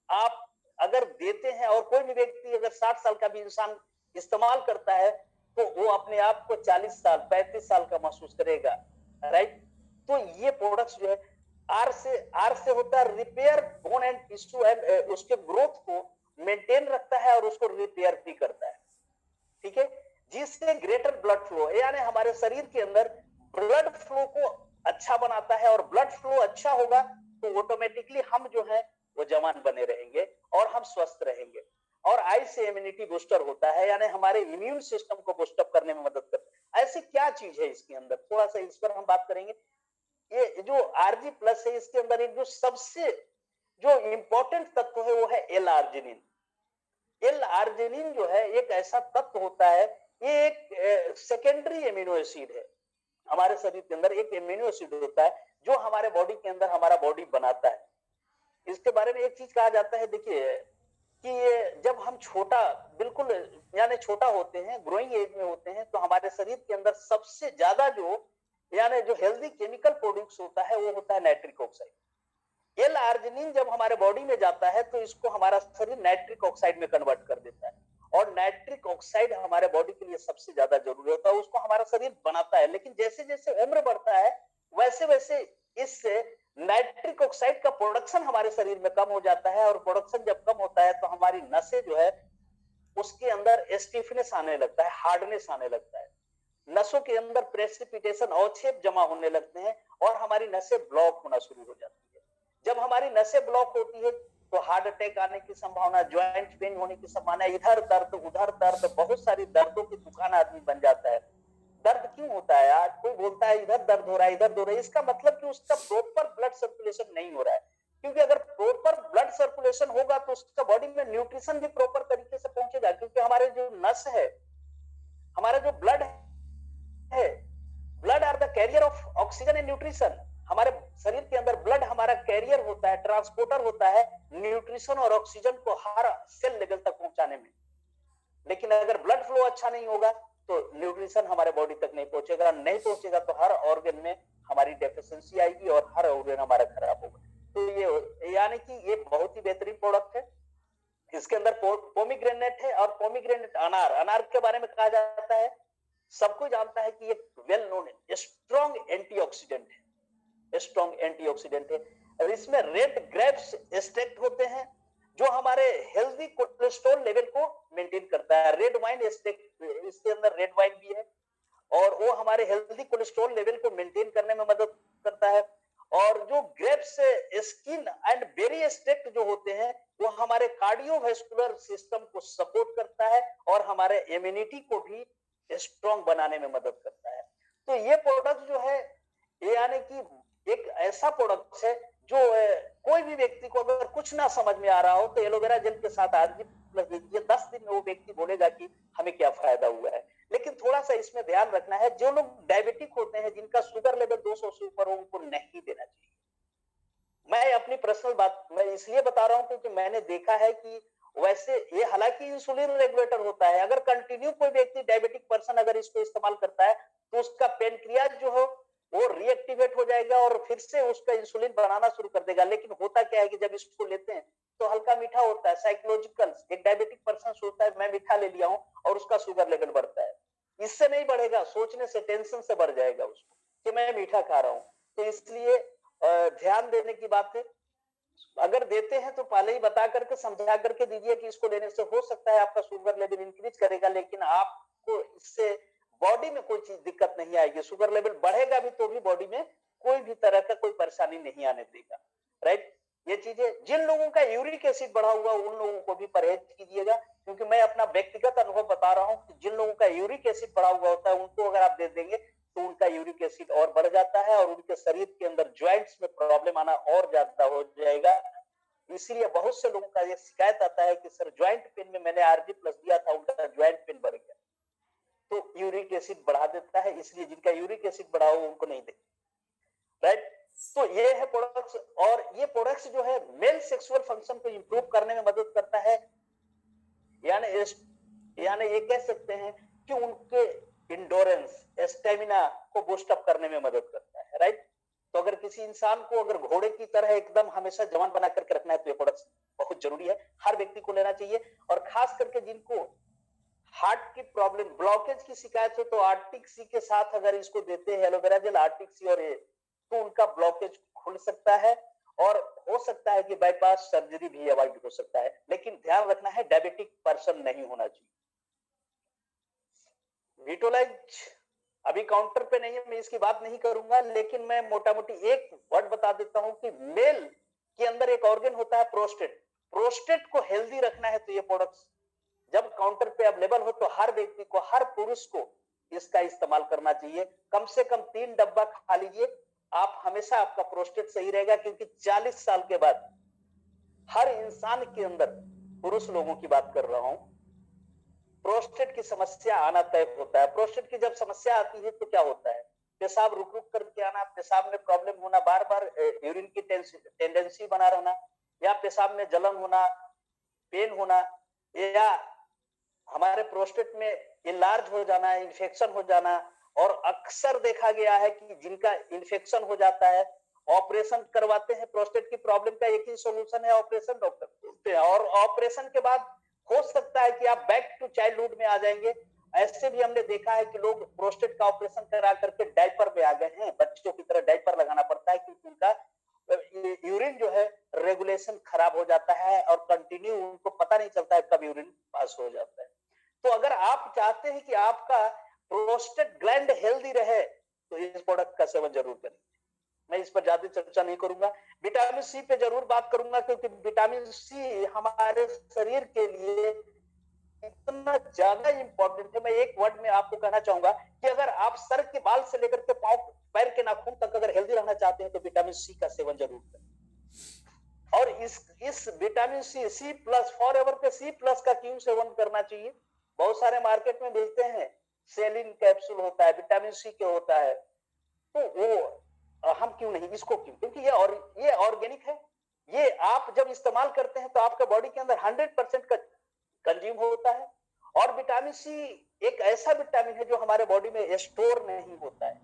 आप अगर देते हैं, और कोई भी व्यक्ति अगर 60 साल का भी इंसान इस्तेमाल करता है तो वो अपने आप को 40 साल 35 साल का महसूस करेगा, राइट। तो ये प्रोडक्ट्स जो है आर से होता है repair bone and tissue and उसके ग्रोथ को मेंटेन रखता है और उसको रिपेयर भी करता है, ठीक है। जिससे ग्रेटर ब्लड फ्लो, यानी हमारे शरीर के अंदर ब्लड फ्लो को अच्छा बनाता है, और ब्लड फ्लो अच्छा होगा तो ऑटोमेटिकली हम जो है वो जवान बने रहेंगे और हम स्वस्थ रहेंगे। और आई से इम्यूनिटी बूस्टर होता है, यानी हमारे इम्यून सिस्टम को बूस्टअप करने में मदद करता ऐसी क्या चीज है इसके अंदर, थोड़ा सा इस पर हम बात करेंगे। ये जो आरजी प्लस है इसके अंदर एक जो सबसे जो इंपॉर्टेंट तत्व है वो है एल आर्जिनिन। एल आर्जिनिन जो है एक ऐसा तत्व होता है, ये एक सेकेंडरी एमिनो एसिड है। हमारे शरीर के अंदर एक एमिनो एसिड होता है जो हमारे बॉडी के अंदर हमारा बॉडी बनाता है। इसके बारे में एक चीज कहा जाता है, देखिए कि ये जब हम छोटा बिल्कुल यानी छोटा होते हैं, ग्रोइंग एज में होते हैं, तो हमारे शरीर के अंदर सबसे ज्यादा जो यानी जो हेल्दी केमिकल प्रोड्यूस होता है वो होता है नाइट्रिक ऑक्साइड। एल आर्जिनिन जब हमारे बॉडी में जाता है तो इसको हमारा शरीर नाइट्रिक ऑक्साइड में कन्वर्ट कर देता है, और नाइट्रिक ऑक्साइड हमारे बॉडी के लिए सबसे ज्यादा जरूरी होता है, उसको हमारा शरीर बनाता है। लेकिन जैसे जैसे उम्र बढ़ता है वैसे वैसे इससे नाइट्रिक ऑक्साइड का प्रोडक्शन हमारे शरीर में कम हो जाता है, और प्रोडक्शन जब कम होता है तो हमारी नसें जो है उसके अंदर स्टिफनेस आने लगता है, हार्डनेस आने लगता है, नसों के अंदर प्रेसिपिटेशन अवक्षेप जमा होने लगते हैं और हमारी नसें ब्लॉक होना शुरू हो जाती है। जब हमारी नसें ब्लॉक होती है तो हार्ट अटैक आने की संभावना, ज्वाइंट पेन होने की संभावना, इधर दर्द उधर दर्द, बहुत सारी दर्दों की दुकान आदमी बन जाता है। दर्द क्यों होता है यार, कोई बोलता है इधर दर्द हो रहा है इधर दर्द हो रहा है, इसका मतलब कि उसका प्रॉपर ब्लड सर्कुलेशन नहीं हो रहा है। क्योंकि अगर प्रॉपर ब्लड सर्कुलेशन होगा तो उसका बॉडी में न्यूट्रिशन भी प्रॉपर तरीके से पहुंचेगा, क्योंकि हमारे जो नस है, हमारा जो ब्लड है, blood are the carrier of oxygen and nutrition. हमारे शरीर के अंदर ब्लड हमारा कैरियर होता है, ट्रांसपोर्टर होता है न्यूट्रिशन और ऑक्सीजन को हर सेल लेवल तक पहुंचाने में। लेकिन अगर ब्लड फ्लो अच्छा नहीं होगा तो न्यूट्रिशन हमारे बॉडी तक नहीं पहुंचेगा, नहीं पहुंचेगा तो हर ऑर्गन में हमारी डेफिशिएंसी आएगी और हर ऑर्गन हमारा खराब होगा। तो ये यानी कि ये बहुत ही बेहतरीन प्रोडक्ट है। इसके अंदर पोमीग्रेनेट है, और पोमीग्रेनेट अनार, अनार के बारे में कहा जाता है, सबको जानता है कि ये वेल नोन है, स्ट्रॉन्ग एंटीऑक्सीडेंट है, स्ट्रॉन्ग एंटीऑक्सीडेंट है। और इसमें रेड ग्रेप्स एक्सट्रैक्ट होते हैं जो हमारे हेल्दी कोलेस्ट्रॉल लेवल को मेंटेन करता है। रेड वाइन एक्सट्रैक्ट, इसके अंदर रेड वाइन भी है और वो हमारे हेल्दी कोलेस्ट्रॉल लेवल को मेंटेन करने में मदद करता है। और जो grapes skin and berry extract जो होते हैं वो हमारे कार्डियोवास्कुलर सिस्टम को सपोर्ट करता है और हमारे इम्यूनिटी को भी स्ट्रॉन्ग बनाने में मदद करता है। तो ये प्रोडक्ट जो है ये यानी कि एक ऐसा प्रोडक्ट है जो कोई भी व्यक्ति को अगर कुछ ना समझ में आ रहा हो तो एलोवेरा जेल के साथ आरजी प्लस लीजिए, 10 दिन में वो व्यक्ति बोलेगा कि हमें क्या फायदा हुआ है। लेकिन थोड़ा सा इसमें ध्यान रखना है, जो लोग डायबिटिक होते हैं, जिनका शुगर लेवल 200 से ऊपर हो, उनको नहीं देना चाहिए। मैं अपनी पर्सनल बात मैं इसलिए बता रहा हूं क्योंकि मैंने देखा है कि वैसे ये हालांकि इंसुलिन रेगुलेटर होता है, अगर कंटिन्यू कोई व्यक्ति डायबिटिक पर्सन अगर इसको इस्तेमाल करता है तो उसका पेनक्रियाज जो हो वो रीएक्टिवेट हो जाएगा और फिर से उसका इंसुलिन बनाना शुरू कर देगा। लेकिन होता क्या है कि जब इसको लेते हैं तो हल्का मीठा होता है, साइकोलॉजिकल, एक डायबिटिक पर्सन सोचता है मैं मीठा ले लिया हूं और उसका शुगर लेवल बढ़ता है। इससे नहीं बढ़ेगा, सोचने से, टेंशन से बढ़ जाएगा उसको कि मैं मीठा खा रहा हूं। तो इसलिए ध्यान देने की बात है, अगर देते हैं तो पहले ही बता करके समझा करके दीजिए कि इसको लेने से हो सकता है आपका शुगर लेवल इंक्रीज करेगा, लेकिन आपको इससे बॉडी में कोई चीज दिक्कत नहीं आएगी। शुगर लेवल बढ़ेगा भी तो भी बॉडी में कोई भी तरह का कोई परेशानी नहीं आने देगा। राइट, ये चीजें, जिन लोगों का यूरिक एसिड बढ़ा हुआ उन लोगों को भी परहेज कीजिएगा, क्योंकि मैं अपना व्यक्तिगत अनुभव बता रहा हूं कि जिन लोगों का यूरिक एसिड बढ़ा हुआ होता है उनको अगर आप दे देंगे तो उनका यूरिक एसिड और बढ़ जाता है और उनके शरीर के अंदर ज्वाइंट्स में प्रॉब्लम आना और ज्यादा हो जाएगा। इसलिए बहुत से लोगों का ये शिकायत आता है कि सर ज्वाइंट पेन में मैंने आरजी प्लस दिया था, उनका ज्वाइंट पेन बढ़ गया। तो यूरिक एसिड बढ़ा देता है, इसलिए जिनका यूरिक एसिड बढ़ा हो उनको नहीं देते। राइट, तो ये है प्रोडक्ट्स, और ये प्रोडक्ट्स जो है मेल सेक्सुअल फंक्शन को इंप्रूव करने में मदद करता है, यानी ये कह सकते हैं कि उनके इंडोरेंस, स्टेमिना को बूस्ट अप करने में मदद करता है। राइट, तो अगर किसी इंसान को अगर घोड़े की तरह एकदम हमेशा जवान बना करके रखना है तो ये प्रोडक्ट्स बहुत जरूरी है, हर व्यक्ति को लेना चाहिए। और खास करके जिनको हार्ट की प्रॉब्लम, ब्लॉकेज की शिकायत हो तो आर्टिक सी के साथ अगर इसको देते हैं एलोवेरा जेल, आर्टिक सी और तो उनका ब्लॉकेज खुल सकता है और हो सकता है कि बाईपास सर्जरी भी अवॉइड हो सकता है। लेकिन ध्यान रखना है डायबिटिक पर्सन नहीं होना चाहिए। विटोलाइज अभी काउंटर पे नहीं है, मैं इसकी बात नहीं करूंगा, लेकिन मैं मोटा मोटी एक वर्ड बता देता हूं कि मेल के अंदर एक ऑर्गन होता है प्रोस्टेट, प्रोस्टेट को हेल्दी रखना है तो ये प्रोडक्ट्स जब काउंटर पे अवेलेबल हो तो हर व्यक्ति को, हर पुरुष को इसका इस्तेमाल करना चाहिए। कम से कम 3 डब्बा खा लीजिए, आप हमेशा आपका प्रोस्टेट सही रहेगा, क्योंकि 40 साल के बाद हर इंसान के अंदर, पुरुष लोगों की बात कर रहा हूं, प्रोस्टेट की समस्या आना तय होता है। प्रोस्टेट की जब समस्या आती है तो क्या होता है, पेशाब रुक रुक करके आना, पेशाब में प्रॉब्लम होना, बार बार यूरिन की टेंडेंसी बना रहना, या पेशाब में जलन होना, पेन होना, या हमारे प्रोस्टेट में इनलार्ज हो जाना, इन्फेक्शन हो जाना। और अक्सर देखा गया है कि जिनका इन्फेक्शन हो जाता है, ऑपरेशन करवाते हैं। प्रोस्टेट की प्रॉब्लम का एक ही सॉल्यूशन है, ऑपरेशन, डॉक्टर बोलते हैं। और ऑपरेशन के बाद हो सकता है कि आप बैक टू चाइल्डहुड में आ जाएंगे। ऐसे भी हमने देखा है कि लोग प्रोस्टेट का ऑपरेशन करा करके डायपर में आ गए हैं, बच्चों की तरह डायपर लगाना पड़ता है, क्योंकि उनका यूरिन जो है रेगुलेशन खराब हो जाता है और कंटिन्यू उनको पता नहीं चलता है कब यूरिन पास हो जाता है। तो अगर आप चाहते हैं कि आपका प्रोस्टेट ग्लैंड हेल्दी रहे, तो इस प्रोडक्ट का सेवन जरूर करें। मैं इस पर ज्यादा चर्चा नहीं करूंगा। विटामिन सी पे जरूर बात करूंगा, क्योंकि विटामिन सी हमारे शरीर के लिए इतना ज्यादा इंपॉर्टेंट है। मैं एक वर्ड में आपको कहना चाहूंगा कि अगर आप सर के बाल से लेकर के पांव पैर के नाखून तक अगर हेल्दी रहना चाहते हैं तो विटामिन सी का सेवन जरूर करें। और इस vitamin C plus, forever पे सी प्लस का क्यों सेवन करना चाहिए? बहुत सारे मार्केट में मिलते हैं, सेलिन कैप्सूल होता है, विटामिन सी के होता है, तो वो हम क्यों नहीं, इसको क्यों? क्योंकि ये ऑर्गेनिक है। ये आप जब इस्तेमाल करते हैं तो आपके बॉडी के अंदर 100% का कंज्यूम होता है। और विटामिन सी एक ऐसा विटामिन है जो हमारे बॉडी में स्टोर नहीं होता है।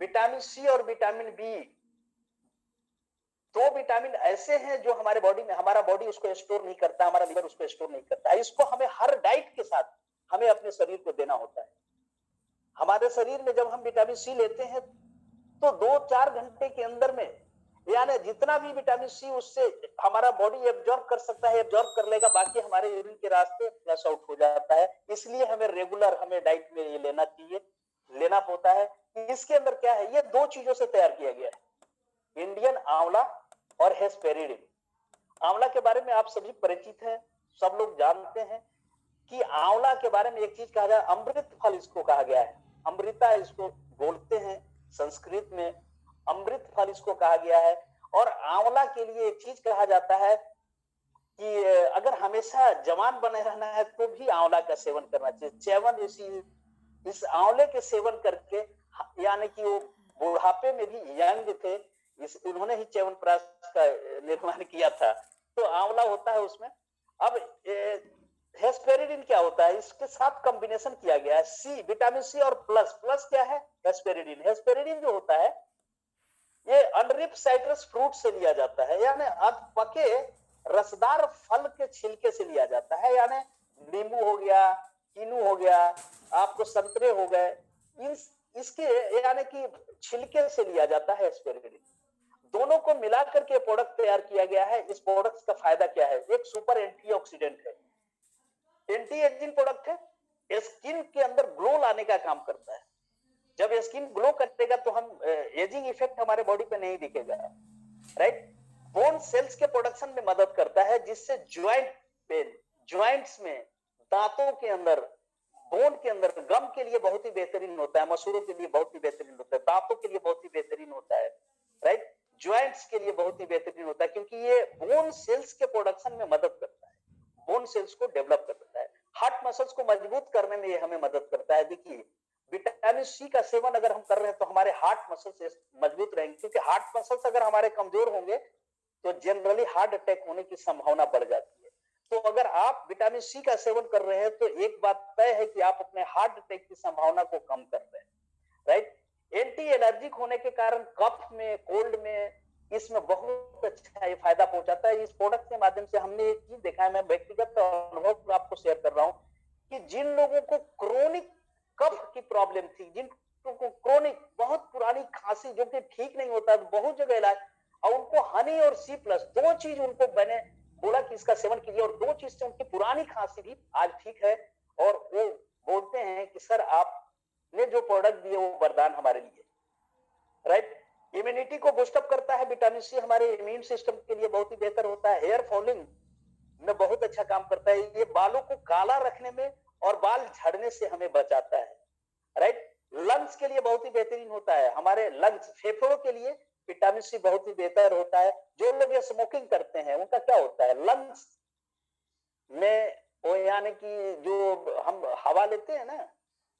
विटामिन सी और विटामिन बी, दो विटामिन ऐसे हैं जो हमारे बॉडी में, हमारा बॉडी उसको स्टोर नहीं करता, हमारा लिवर उसको स्टोर नहीं करता है। इसको हमें हर डाइट के साथ हमें अपने शरीर को देना होता है। हमारे शरीर में जब हम विटामिन सी लेते हैं तो 2-4 घंटे के अंदर में, यानी जितना भी विटामिन सी उससे हमारा बॉडी एब्जॉर्ब कर सकता है, एब्जॉर्ब कर लेगा, बाकी हमारे यूरिन के रास्ते फ्लश आउट हो जाता है। इसलिए हमें रेगुलर हमें डाइट में ये लेना चाहिए, लेना होता है। इसके अंदर क्या है, ये 2 चीजों से तैयार किया गया है, इंडियन आंवला और हेस्पेरिडिन। आंवला के बारे में आप सभी परिचित हैं, सब लोग जानते हैं कि आंवला के बारे में एक चीज कहा जाए, अमृत फल इसको कहा गया है, अमृता इसको बोलते हैं संस्कृत में, अमृत फल इसको कहा गया है। और आंवला के लिए एक चीज कहा जाता है कि अगर हमेशा जवान बने रहना है तो भी आंवला का सेवन करना चाहिए। च्यवन इस आंवले के सेवन करके, यानी कि वो बुढ़ापे में भी यंग थे, उन्होंने ही च्यवनप्राश का निर्माण किया था, तो आंवला होता है उसमें। अब हेस्पेरिडिन क्या होता है, इसके साथ कॉम्बिनेशन किया गया है, सी, विटामिन सी और प्लस क्या है, हेस्पेरिडिन। हेस्पेरिडिन जो होता है ये अनरिप साइट्रस फ्रूट से लिया जाता है, यानी पके रसदार फल के छिलके से लिया जाता है, यानी नींबू हो गया, कीनू हो गया, आपको संतरे हो गए, इसके यानी कि छिलके से लिया जाता है हेस्पेरिडिन। दोनों को मिलाकर के प्रोडक्ट तैयार किया गया है। इस प्रोडक्ट का फायदा क्या है, एक सुपर एंटीऑक्सीडेंट है, एंटी एजिंग प्रोडक्ट है, स्किन के अंदर ग्लो लाने का काम करता है। जब स्किन ग्लो करेगा तो हम एजिंग इफेक्ट हमारे बॉडी पे नहीं दिखेगा, राइट। बोन सेल्स के प्रोडक्शन में मदद करता है, जिससे ज्वाइंट पेन, ज्वाइंट्स में, दांतों के अंदर, बोन के अंदर गम के लिए बहुत ही बेहतरीन होता है, मसूड़ों के लिए बहुत ही बेहतरीन होता है, दांतों के लिए बहुत ही बेहतरीन होता है, राइट। ज्वाइंट्स के लिए बहुत ही बेहतरीन होता है, क्योंकि ये बोन सेल्स के प्रोडक्शन में मदद करता है, बोन सेल्स को डेवलप करता है, हार्ट मसल्स को मजबूत करने में ये हमें मदद करता है। देखिए विटामिन सी का सेवन अगर हम कर रहे हैं तो हमारे हार्ट मसल्स मजबूत रहेंगे, क्योंकि हार्ट मसल्स अगर हमारे कमजोर होंगे तो जनरली हार्ट अटैक होने की संभावना बढ़ जाती है। तो अगर आप विटामिन सी का सेवन कर रहे हैं तो एक बात तय है कि आप अपने हार्ट अटैक की संभावना को कम कर रहे हैं, राइट। एंटी एलर्जिक होने के कारण कफ में, कोल्ड में इसमें बहुत अच्छा ये फायदा पहुंचाता है। इस प्रोडक्ट के माध्यम से हमने एक चीज देखा है, मैं व्यक्तिगत अनुभव आपको शेयर कर रहा हूं, कि जिन लोगों को क्रोनिक कफ की प्रॉब्लम थी, जिन लोगों को क्रोनिक बहुत पुरानी खांसी जो कि ठीक नहीं होता, बहुत जगह इलाज, और उनको हनी और सी प्लस 2 चीज उनको मैंने बोला कि इसका सेवन कीजिए, और 2 चीज से उनकी पुरानी खांसी भी आज ठीक है। और वो बोलते हैं कि सर आपने जो प्रोडक्ट दिए वो वरदान हमारे लिए, राइट। इम्यूनिटी को बूस्टअप करता है, विटामिन सी हमारे इम्यून सिस्टम के लिए बहुत ही बेहतर होता है, हेयर फॉलिंग में बहुत अच्छा काम करता है, ये बालों को काला रखने में और बाल झड़ने से हमें बचाता है, राइट। लंग्स के लिए बहुत ही बेहतरीन होता है, हमारे लंग्स फेफड़ों के लिए विटामिन सी बहुत ही बेहतर होता है। जो लोग ये स्मोकिंग करते हैं उनका क्या होता है, लंग्स में वो यानी कि जो हम हवा लेते हैं ना,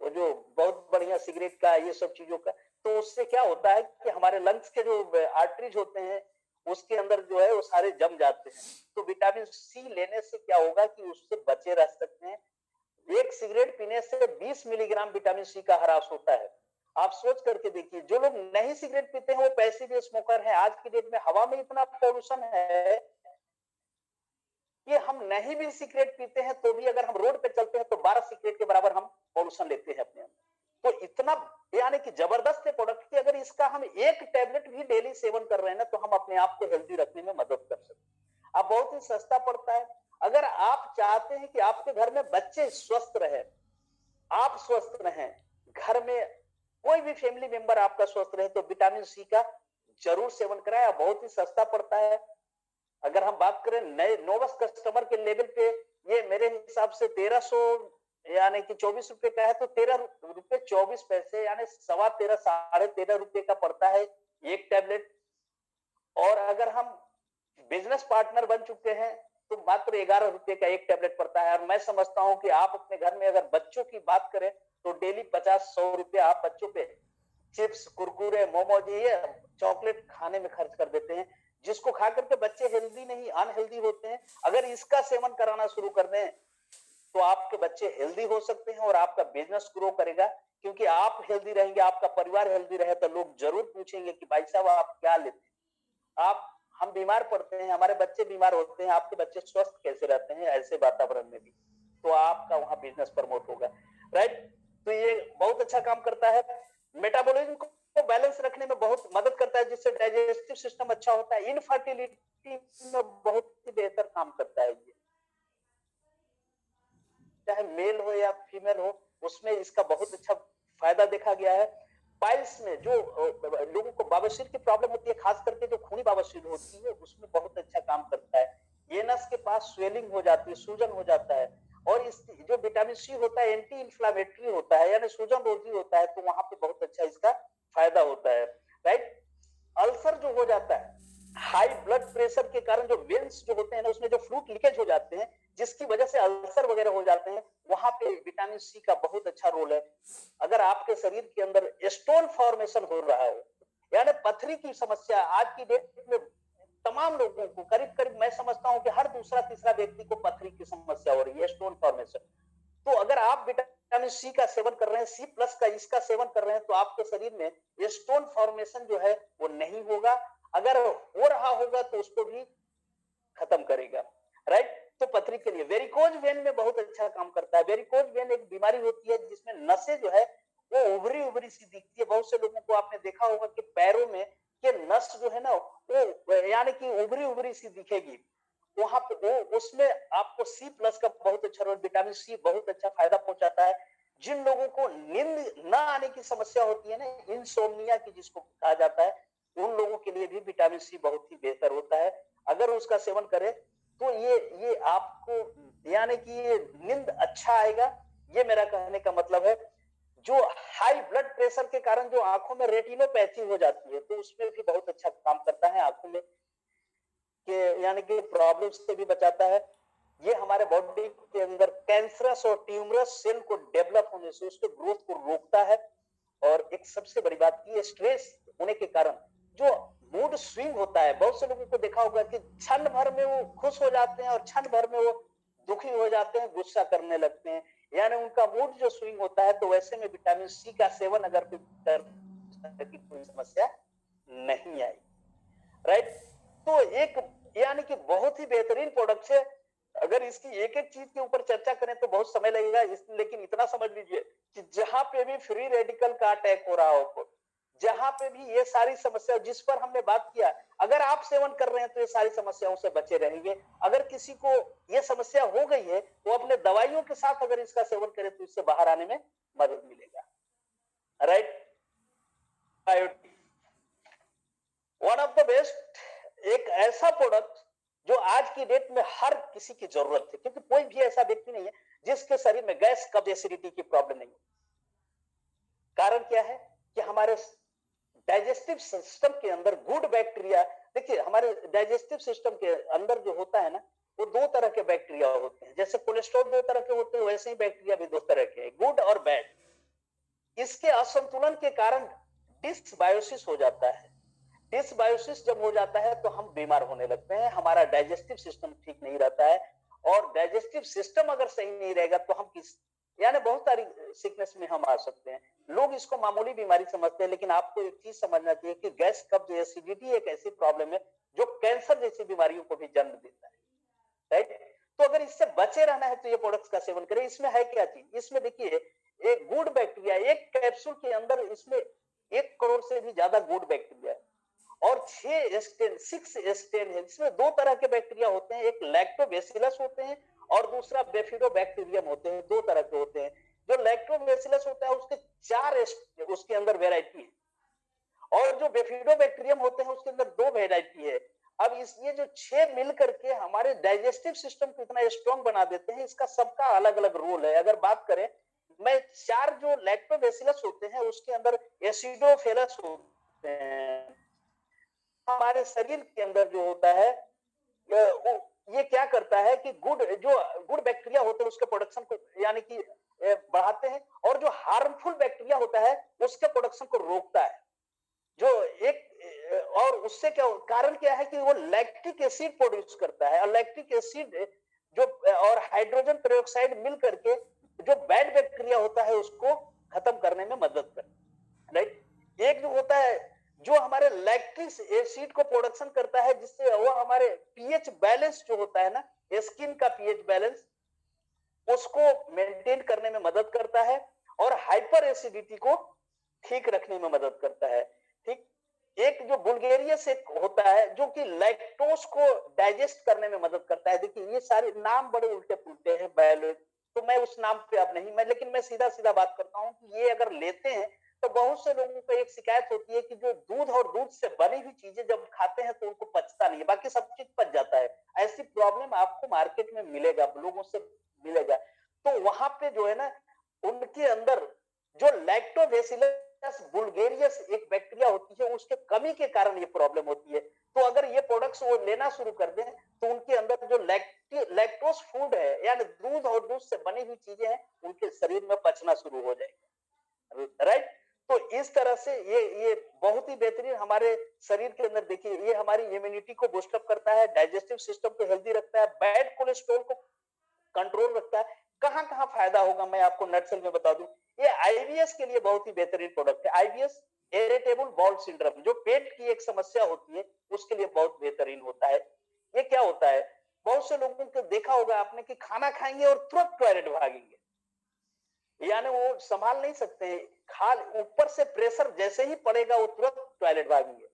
वो जो बहुत बढ़िया सिगरेट का ये सब चीजों का, तो उससे क्या होता है कि हमारे लंग्स के जो आर्टरीज होते हैं उसके अंदर जो है वो सारे जम जाते हैं। तो विटामिन सी लेने से क्या होगा कि उससे बचे रह सकते हैं। एक सिगरेट पीने से 20 मिलीग्राम विटामिन सी का ह्रास होता है। आप सोच करके देखिए, जो लोग नहीं सिगरेट पीते हैं वो पैसिव स्मोकर हैं। आज की डेट में हवा में इतना पॉल्यूशन है कि हम नहीं भी सिगरेट पीते हैं तो भी अगर हम रोड पे चलते हैं तो 12 सिगरेट के बराबर हम पॉल्यूशन लेते हैं अपने अंदर। तो इतना यानी कि जबरदस्त है प्रोडक्ट कि अगर इसका हम एक टैबलेट भी डेली सेवन कर रहे हैं ना तो हम अपने आप को हेल्दी रखने में मदद कर सकते हैं। अब बहुत ही सस्ता पड़ता है। अगर आप चाहते हैं कि आपके घर में बच्चे स्वस्थ रहे, आप स्वस्थ रहें, घर में कोई भी फैमिली मेंबर आपका स्वस्थ रहे, तो विटामिन सी का जरूर सेवन कराएं। बहुत ही सस्ता पड़ता है। अगर हम बात करें नए नोवस कस्टमर के लेवल पे, ये मेरे हिसाब से 1300 यानी कि 24 रुपए का है, तो 13 रुपए 24 पैसे यानी 13.25 ₹13.5 का पड़ता है एक टैबलेट। और अगर हम बिजनेस पार्टनर बन चुके हैं तो मात्र 11 रुपए का एक टैबलेट पड़ता है। और मैं समझता हूं कि आप अपने घर में अगर बच्चों की बात करें तो डेली 50-100 रुपए आप बच्चों पे चिप्स, कुरकुरे, मोमोज, ये चॉकलेट खाने में खर्च कर देते हैं, जिसको खा करके बच्चे हेल्दी नहीं अनहेल्दी होते हैं। अगर इसका सेवन कराना शुरू कर दें तो आपके बच्चे हेल्दी हो सकते हैं और आपका बिजनेस ग्रो करेगा। क्योंकि आप हेल्दी रहेंगे, आपका परिवार हेल्दी रहे, तो लोग जरूर पूछेंगे कि भाई साहब आप क्या लेते हैं। आप हम बीमार पड़ते हैं, हमारे बच्चे बीमार होते हैं, आपके बच्चे स्वस्थ कैसे रहते हैं ऐसे वातावरण में भी, तो आपका वहां बिजनेस प्रमोट होगा। राइट। तो ये बहुत अच्छा काम करता है, मेटाबॉलिज्म को बैलेंस रखने में बहुत मदद करता है, जिससे डाइजेस्टिव सिस्टम अच्छा होता है। इनफर्टिलिटी में बहुत ही बेहतर काम करता है ये, चाहे मेल हो या फीमेल हो, उसमें इसका बहुत अच्छा फायदा देखा गया है। पाइल्स में जो लोगों को बवासीर की प्रॉब्लम होती है, खास करके जो खूनी बवासीर होती है, उसमें बहुत अच्छा काम करता है। एनस के पास स्वेलिंग हो जाती है, सूजन हो जाता है। और इस जो विटामिन सी होता है एंटी इंफ्लेमेटरी होता है, यानी सूजन रोधी होता है, तो वहां पे बहुत अच्छा इसका फायदा होता है। राइट। अल्सर जो हो जाता है, हाई ब्लड प्रेशर के कारण जो वेन्स जो होते हैं ना, उसमें जो फ्लूइड लीकेज हो जाते हैं, जिसकी वजह से अल्सर वगैरह हो जाते हैं, वहां पे विटामिन सी का बहुत अच्छा रोल है। अगर आपके शरीर के अंदर स्टोन फॉर्मेशन हो रहा है, यानी पथरी की समस्या, आज की डेट में तमाम लोगों को करीब करीब मैं समझता हूं कि हर दूसरा तीसरा व्यक्ति को पथरी की समस्या हो रही है, स्टोन फॉर्मेशन। तो अगर आप विटामिन सी का सेवन कर रहे हैं, सी प्लस का इसका सेवन कर रहे हैं, तो आपके शरीर में स्टोन फॉर्मेशन जो है वो नहीं होगा। अगर हो रहा होगा तो उसको भी खत्म करेगा। राइट। तो पथरी के लिए वेरिकोज वेन में बहुत अच्छा काम करता है। वेरिकोज वेन एक बीमारी होती है जिसमें नसें जो है वो उभरी उभरी सी दिखती है। बहुत से लोगों को आपने देखा होगा कि पैरों में ये नस जो है ना वो यानी कि उभरी उभरी सी दिखेगी, वहां पे वो उसमें आपको सी प्लस का बहुत अच्छा रोल, विटामिन सी बहुत अच्छा फायदा पहुंचाता है। जिन लोगों को नींद न आने की समस्या होती है ना, इंसोम्निया की जिसको कहा जाता है, उन लोगों के लिए भी विटामिन सी बहुत ही बेहतर होता है। अगर उसका सेवन करें तो ये आपको यानी कि ये नींद अच्छा आएगा। ये मेरा कहने का मतलब है। जो हाई ब्लड प्रेशर के कारण जो आंखों में रेटिनोपैथी हो जाती है, तो उसमें भी बहुत अच्छा काम करता है, आंखों में के यानी कि प्रॉब्लम से भी बचाता है। ये हमारे बॉडी के अंदर कैंसरस और ट्यूमरस सेल को डेवलप होने से, उसके ग्रोथ को रोकता है। और एक सबसे बड़ी बात की, स्ट्रेस होने के कारण जो मूड स्विंग होता है, बहुत से लोगों को देखा होगा कि क्षण भर में वो खुश हो जाते हैं और क्षण भर में वो दुखी हो जाते हैं, गुस्सा करने लगते हैं, यानी उनका मूड जो स्विंग होता है। तो वैसे में विटामिन सी का सेवन अगर कोई समस्या नहीं आई। राइट। तो एक यानी कि बहुत ही बेहतरीन प्रोडक्ट है। अगर इसकी एक एक चीज के ऊपर चर्चा करें तो बहुत समय लगेगा, लेकिन इतना समझ लीजिए कि जहां पे भी फ्री रेडिकल का अटैक हो रहा हो, जहां पे भी ये सारी समस्या जिस पर हमने बात किया, अगर आप सेवन कर रहे हैं तो ये सारी समस्याओं से बचे रहेंगे। अगर किसी को ये समस्या हो गई है वो अपने दवाइयों के साथ अगर इसका सेवन करे तो इससे बाहर आने में मदद मिलेगा। Right. One of the best, एक ऐसा प्रोडक्ट जो आज की डेट में हर किसी की जरूरत है, क्योंकि कोई भी ऐसा व्यक्ति नहीं है जिसके शरीर में गैस कब्ज एसिडिटी की प्रॉब्लम नहीं है। कारण क्या है कि हमारे डाइजेस्टिव सिस्टम के अंदर गुड बैक्टीरिया, देखिए हमारे डाइजेस्टिव सिस्टम के अंदर जो होता है ना, वो दो तरह के बैक्टीरिया होते हैं। जैसे कोलेस्ट्रॉल दो तरह के होते हैं, वैसे ही बैक्टीरिया भी दो तरह के हैं, गुड और बैड। इसके असंतुलन के कारण डिसबायोसिस हो जाता है। डिसबायोसिस जब हो जाता है तो हम बीमार होने लगते हैं, हमारा डाइजेस्टिव सिस्टम ठीक नहीं रहता है, और डाइजेस्टिव सिस्टम अगर सही नहीं रहेगा तो हम किस यानी बहुत सारी सिकनेस में हम आ सकते हैं। लोग इसको मामूली बीमारी समझते हैं, लेकिन आपको एक चीज समझना चाहिए कि गैस, कब्ज, एसिडिटी एक ऐसी प्रॉब्लम है जो कैंसर जैसी बीमारियों को भी जन्म देता है, राइट। तो अगर इससे बचे रहना है तो ये प्रोडक्ट्स का सेवन करें। इसमें है क्या चीज, इसमें देखिए एक गुड बैक्टीरिया, एक कैप्सूल के अंदर इसमें 1 करोड़ से भी ज्यादा गुड बैक्टीरिया है, और 6 एस्टेन है। इसमें दो तरह के बैक्टीरिया होते हैं, एक लैक्टोबैसिलस होते हैं और दूसरा बेफिडोबैक्टीरियम होते हैं, दो तरह के होते हैं। जो लैक्टोबैसिलस होता है उसके 4 उसके अंदर वेराइटी है, और जो बेफिडोबैक्टीरियम होते हैं उसके अंदर 2 वेराइटी है। अब ये जो 6 मिल करके हमारे डाइजेस्टिव सिस्टम को इतना स्ट्रॉन्ग बना देते हैं, इसका सबका अलग अलग रोल है। अगर बात करें, मैं 4 जो लैक्टोबैसिलस होते हैं उसके अंदर एसिडोफिलस होते हैं। हमारे शरीर के अंदर जो होता है ये क्या करता है कि गुड बैक्टीरिया होते हैं उसके प्रोडक्शन को यानी कि बढ़ाते हैं, और जो हार्मफुल बैक्टीरिया होता है उसके प्रोडक्शन को रोकता है। जो एक और उससे क्या कारण क्या है कि वो लैक्टिक एसिड प्रोड्यूस करता है, और लैक्टिक एसिड जो और हाइड्रोजन पेरोक्साइड मिल करके जो बैड बैक्टीरिया होता है उसको खत्म करने में मदद करता है, राइट। एक जो होता है जो हमारे लैक्टिक एसिड को प्रोडक्शन करता है, जिससे वो हमारे पीएच बैलेंस जो होता है ना, स्किन का पीएच बैलेंस, उसको मेंटेन करने में मदद करता है, और हाइपर एसिडिटी को ठीक रखने में मदद करता है, ठीक। एक जो बुल्गेरियस एक होता है जो कि लैक्टोज को डाइजेस्ट करने में मदद करता है। देखिए ये सारे नाम बड़े उल्टे पुल्टे हैं बायोलॉजी, तो मैं उस नाम पे अब नहीं, लेकिन मैं सीधा सीधा बात करता हूँ कि ये अगर लेते हैं तो बहुत से लोगों को एक शिकायत होती है कि जो दूध और दूध से बनी हुई चीजें जब खाते हैं तो उनको पचता नहीं है, बाकी सब चीज पच जाता है। ऐसी प्रॉब्लम आपको मार्केट में मिलेगा, लोगों से मिलेगा। तो वहां पे जो है ना, उनके अंदर जो लैक्टोबैसिलस बुल्गेरियस एक बैक्टीरिया होती है, उसके कमी के कारण ये प्रॉब्लम होती है। तो अगर ये प्रोडक्ट्स वो लेना शुरू कर दें तो उनके अंदर जो लैक्टोज फूड है यानी दूध और दूध से बनी हुई चीजें हैं, उनके शरीर में पचना शुरू हो जाएगी, राइट। तो इस तरह से ये बहुत ही बेहतरीन हमारे शरीर के अंदर, देखिए ये हमारी इम्यूनिटी को बूस्ट अप करता है, डाइजेस्टिव सिस्टम को हेल्दी रखता है, बैड कोलेस्ट्रॉल को कंट्रोल रखता है। कहां कहां फायदा होगा मैं आपको नटसेल में बता दूं। ये आईबीएस के लिए बहुत ही बेहतरीन प्रोडक्ट है। आईबीएस इरिटेबल बाउल सिंड्रोम, जो पेट की एक समस्या होती है, उसके लिए बहुत बेहतरीन होता है। ये क्या होता है, बहुत से लोगों को देखा होगा आपने कि खाना खाएंगे और तुरंत टॉयलेट भागेंगे, यानी वो संभाल नहीं सकते हैं, खाल ऊपर से प्रेशर जैसे ही पड़ेगा वो तुरंत टॉयलेट भागेंगे,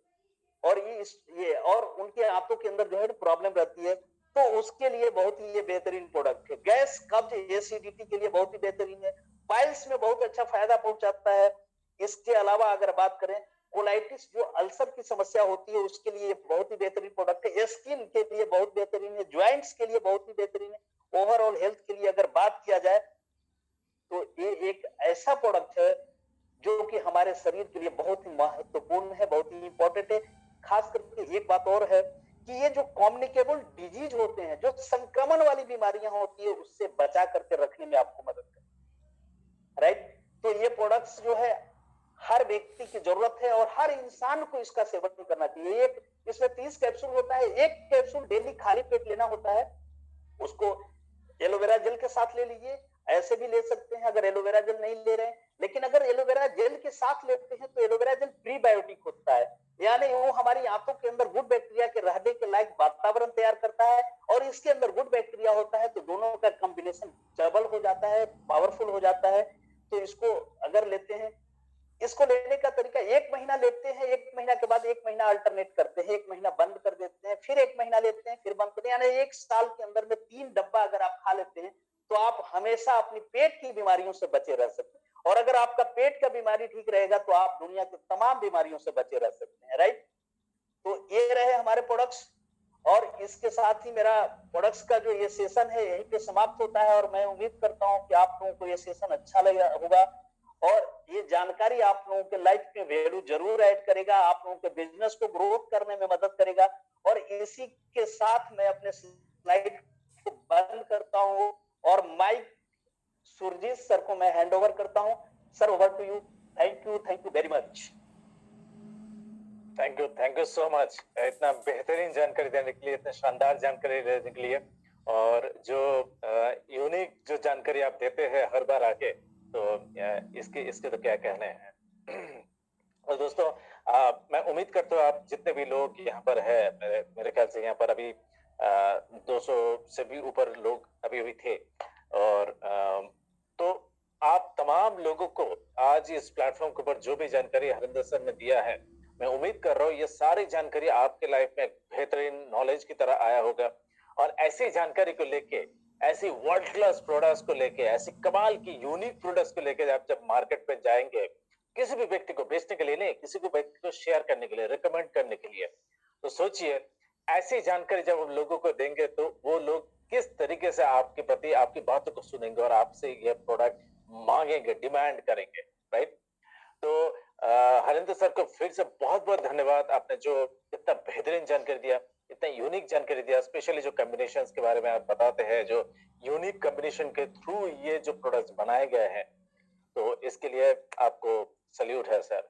और ये और उनके आंतों के अंदर जो है प्रॉब्लम रहती है। तो उसके लिए बहुत ही ये बेहतरीन प्रोडक्ट है। गैस, कब्ज, एसिडिटी के लिए बहुत ही बेहतरीन है। पाइल्स में बहुत अच्छा फायदा पहुंचाता है। इसके अलावा अगर बात करें कोलाइटिस, जो अल्सर की समस्या होती है, उसके लिए बहुत ही बेहतरीन प्रोडक्ट है। स्किन के लिए बहुत बेहतरीन है, ज्वाइंट्स के लिए बहुत ही बेहतरीन है। ओवरऑल हेल्थ के लिए अगर बात किया जाए तो ये एक ऐसा प्रोडक्ट है जो कि हमारे शरीर के लिए बहुत ही महत्वपूर्ण है, बहुत ही इंपॉर्टेंट है। खास करके एक बात और है कि ये जो कम्युनिकेबल डिजीज होते हैं, जो संक्रमण वाली बीमारियां होती है, उससे बचा करके रखने में आपको मदद करते हैं, राइट। तो ये प्रोडक्ट्स जो है हर व्यक्ति की जरूरत है और हर इंसान को इसका सेवन करना चाहिए। एक इसमें 30 कैप्सूल होता है, एक कैप्सूल डेली खाली पेट लेना होता है। उसको एलोवेरा जेल के साथ ले लीजिए, ऐसे भी ले सकते हैं अगर एलोवेरा जेल नहीं ले रहे हैं। लेकिन अगर एलोवेरा जेल के साथ लेते हैं तो एलोवेरा जेल प्रीबायोटिक होता है, यानी वो हमारी आंतों के अंदर गुड बैक्टीरिया के रहने के लायक वातावरण तैयार करता है, और इसके अंदर गुड बैक्टीरिया होता है, तो दोनों का कॉम्बिनेशन डबल हो जाता है, पावरफुल हो जाता है। तो इसको अगर लेते हैं, इसको लेने का तरीका 1 महीना लेते हैं, 1 महीना के बाद 1 महीना अल्टरनेट करते हैं, 1 महीना बंद कर देते हैं, फिर 1 महीना लेते हैं, फिर बंद करते हैं, यानी 1 साल के अंदर में 3 डब्बा अगर आप खा लेते हैं तो आप हमेशा अपनी पेट की बीमारियों से बचे रह सकते हैं। और अगर आपका पेट का बीमारी ठीक रहेगा तो आप दुनिया की तमाम बीमारियों से बचे रह सकते हैं, राइट। तो ये रहे हमारे प्रोडक्ट्स, और इसके साथ ही मेरा प्रोडक्ट्स का जो ये सेशन है यहीं पे समाप्त होता है, और मैं उम्मीद करता हूं कि आप लोगों को ये सेशन अच्छा लगा होगा। और ये जानकारी आप लोगों के लाइफ में वैल्यू जरूर ऐड करेगा, आप लोगों के बिजनेस को ग्रोथ करने में मदद करेगा। और इसी के साथ मैं अपने स्लाइड को बंद करता हूं और माइक सुरजीत सर को मैं हैंड ओवर करता हूं। Sir, over to you. Thank you very much. Thank you so much इतना बेहतरीन जानकारी देने के लिए, इतने शानदार जानकारी देने के लिए, और जो यूनिक जो जानकारी आप देते हैं हर बार आके, तो इसके तो क्या कहने हैं। और दोस्तों, मैं उम्मीद करता हूँ आप जितने भी लोग यहाँ पर है, मेरे ख्याल से यहाँ पर अभी 200 से भी ऊपर लोग अभी थे, और तो आप तमाम लोगों को आज इस प्लेटफॉर्म के ऊपर जो भी जानकारी हरिंदर सर ने दिया है, मैं उम्मीद कर रहा हूँ ये सारी जानकारी आपके लाइफ में बेहतरीन नॉलेज की तरह आया होगा। और ऐसी जानकारी को लेके, ऐसी वर्ल्ड क्लास प्रोडक्ट्स को लेके, ऐसी कमाल की यूनिक प्रोडक्ट्स को लेके आप जब मार्केट में जाएंगे, किसी भी व्यक्ति को बेचने के लिए नहीं, किसी को व्यक्ति को शेयर करने के लिए, रिकमेंड करने के लिए, तो सोचिए ऐसी जानकारी जब हम लोगों को देंगे तो वो लोग किस तरीके से आपके प्रति आपकी बातों को सुनेंगे और आपसे ये प्रोडक्ट मांगेंगे, डिमांड करेंगे, राइट। तो हरिंदर सर को फिर से बहुत बहुत धन्यवाद, आपने जो इतना बेहतरीन जानकारी दिया, इतना यूनिक जानकारी दिया, स्पेशली जो कॉम्बिनेशंस के बारे में आप बताते हैं, जो यूनिक कॉम्बिनेशन के थ्रू ये जो प्रोडक्ट्स बनाए गए हैं, तो इसके लिए आपको सल्यूट है सर।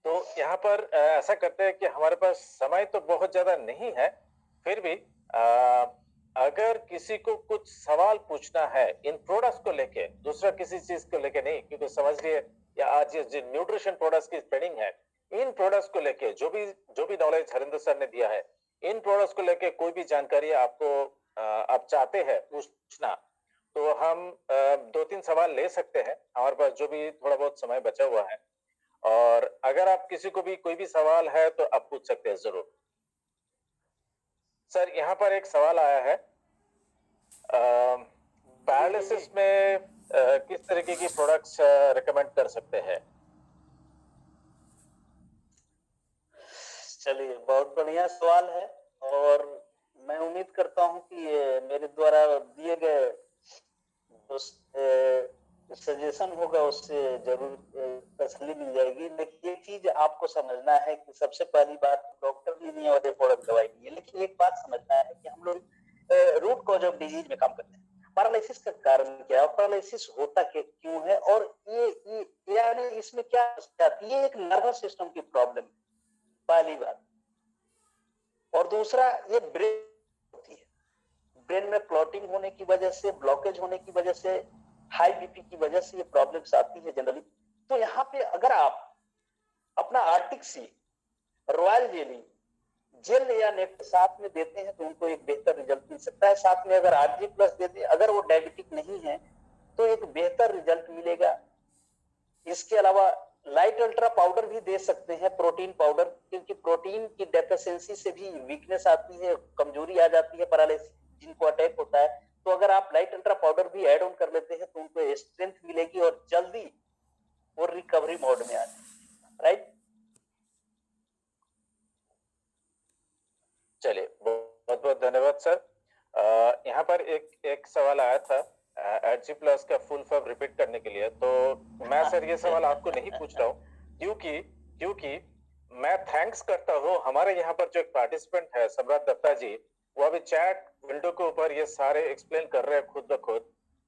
तो यहाँ पर ऐसा करते हैं कि हमारे पास समय तो बहुत ज्यादा नहीं है, फिर भी अगर किसी को कुछ सवाल पूछना है इन प्रोडक्ट्स को लेके, दूसरा किसी चीज को लेके नहीं, क्योंकि समझ लिए या आज जो न्यूट्रिशन प्रोडक्ट्स की ट्रेनिंग है, इन प्रोडक्ट्स को लेके जो भी नॉलेज हरिंदर सर ने दिया है, इन प्रोडक्ट्स को लेके कोई भी जानकारी आपको आप चाहते हैं पूछना, तो हम 2-3 सवाल ले सकते हैं, हमारे पास जो भी थोड़ा बहुत समय बचा हुआ है। और अगर आप किसी को भी कोई भी सवाल है तो आप पूछ सकते हैं जरूर। सर, यहाँ पर एक सवाल आया है, पैरालिसिस में किस तरीके की प्रोडक्ट्स रिकमेंड कर सकते हैं? चलिए, बहुत बढ़िया सवाल है, और मैं उम्मीद करता हूं कि ये मेरे द्वारा दिए गए सजेशन होगा उससे जरूर तसल्ली मिल जाएगी। लेकिन एक चीज आपको समझना है कि सबसे पहली बात, डॉक्टर भी नहीं है और प्रोडक्ट दवाई नहीं है, लेकिन एक बात समझना है कि हम लोग रूट कॉज ऑफ डिजीज में काम करते हैं। पैरालिसिस का कारण क्या है, पैरालिसिस होता क्यों है, और ये यानी इसमें क्या आती है, एक नर्वस सिस्टम की प्रॉब्लम, पहली बात। और दूसरा, ये ब्रेन होती है, ब्रेन में क्लॉटिंग होने की वजह से, ब्लॉकेज होने की वजह से, हाई बीपी की वजह से ये प्रॉब्लम्स आती है जनरली। तो यहाँ पे अगर आप अपना आर्टिक सी, रॉयल जेली, जेल या नेट साथ में देते हैं तो उनको एक बेहतर रिजल्ट मिल सकता है। साथ में अगर आरजी प्लस देते हैं, अगर वो डायबिटिक नहीं है तो एक बेहतर रिजल्ट मिलेगा। इसके अलावा लाइट अल्ट्रा पाउडर भी दे सकते हैं, प्रोटीन पाउडर, क्योंकि प्रोटीन की डेफिशिएंसी से भी वीकनेस आती है, कमजोरी आ जाती है, पैरालिसिस जिनको अटैक होता है। तो अगर आप लाइट अल्ट्रा पाउडर भी ऐड ऑन कर लेते हैं तो उनको स्ट्रेंथ मिलेगी और जल्दी वो रिकवरी मोड में आ जाएगी, राइट। चलिए, बहुत बहुत धन्यवाद सर। यहाँ पर एक सवाल आया था एचजी प्लस का फुल फॉर्म रिपीट करने के लिए, तो मैं सर ये सवाल आपको नहीं पूछ रहा हूँ, क्योंकि मैं थैंक्स करता हूँ हमारे यहाँ पर जो एक पार्टिसिपेंट है सम्राट दत्ता जी, वो अभी चैट विंडो के ऊपर ये सारे एक्सप्लेन कर रहे हैं खुद ब खुद।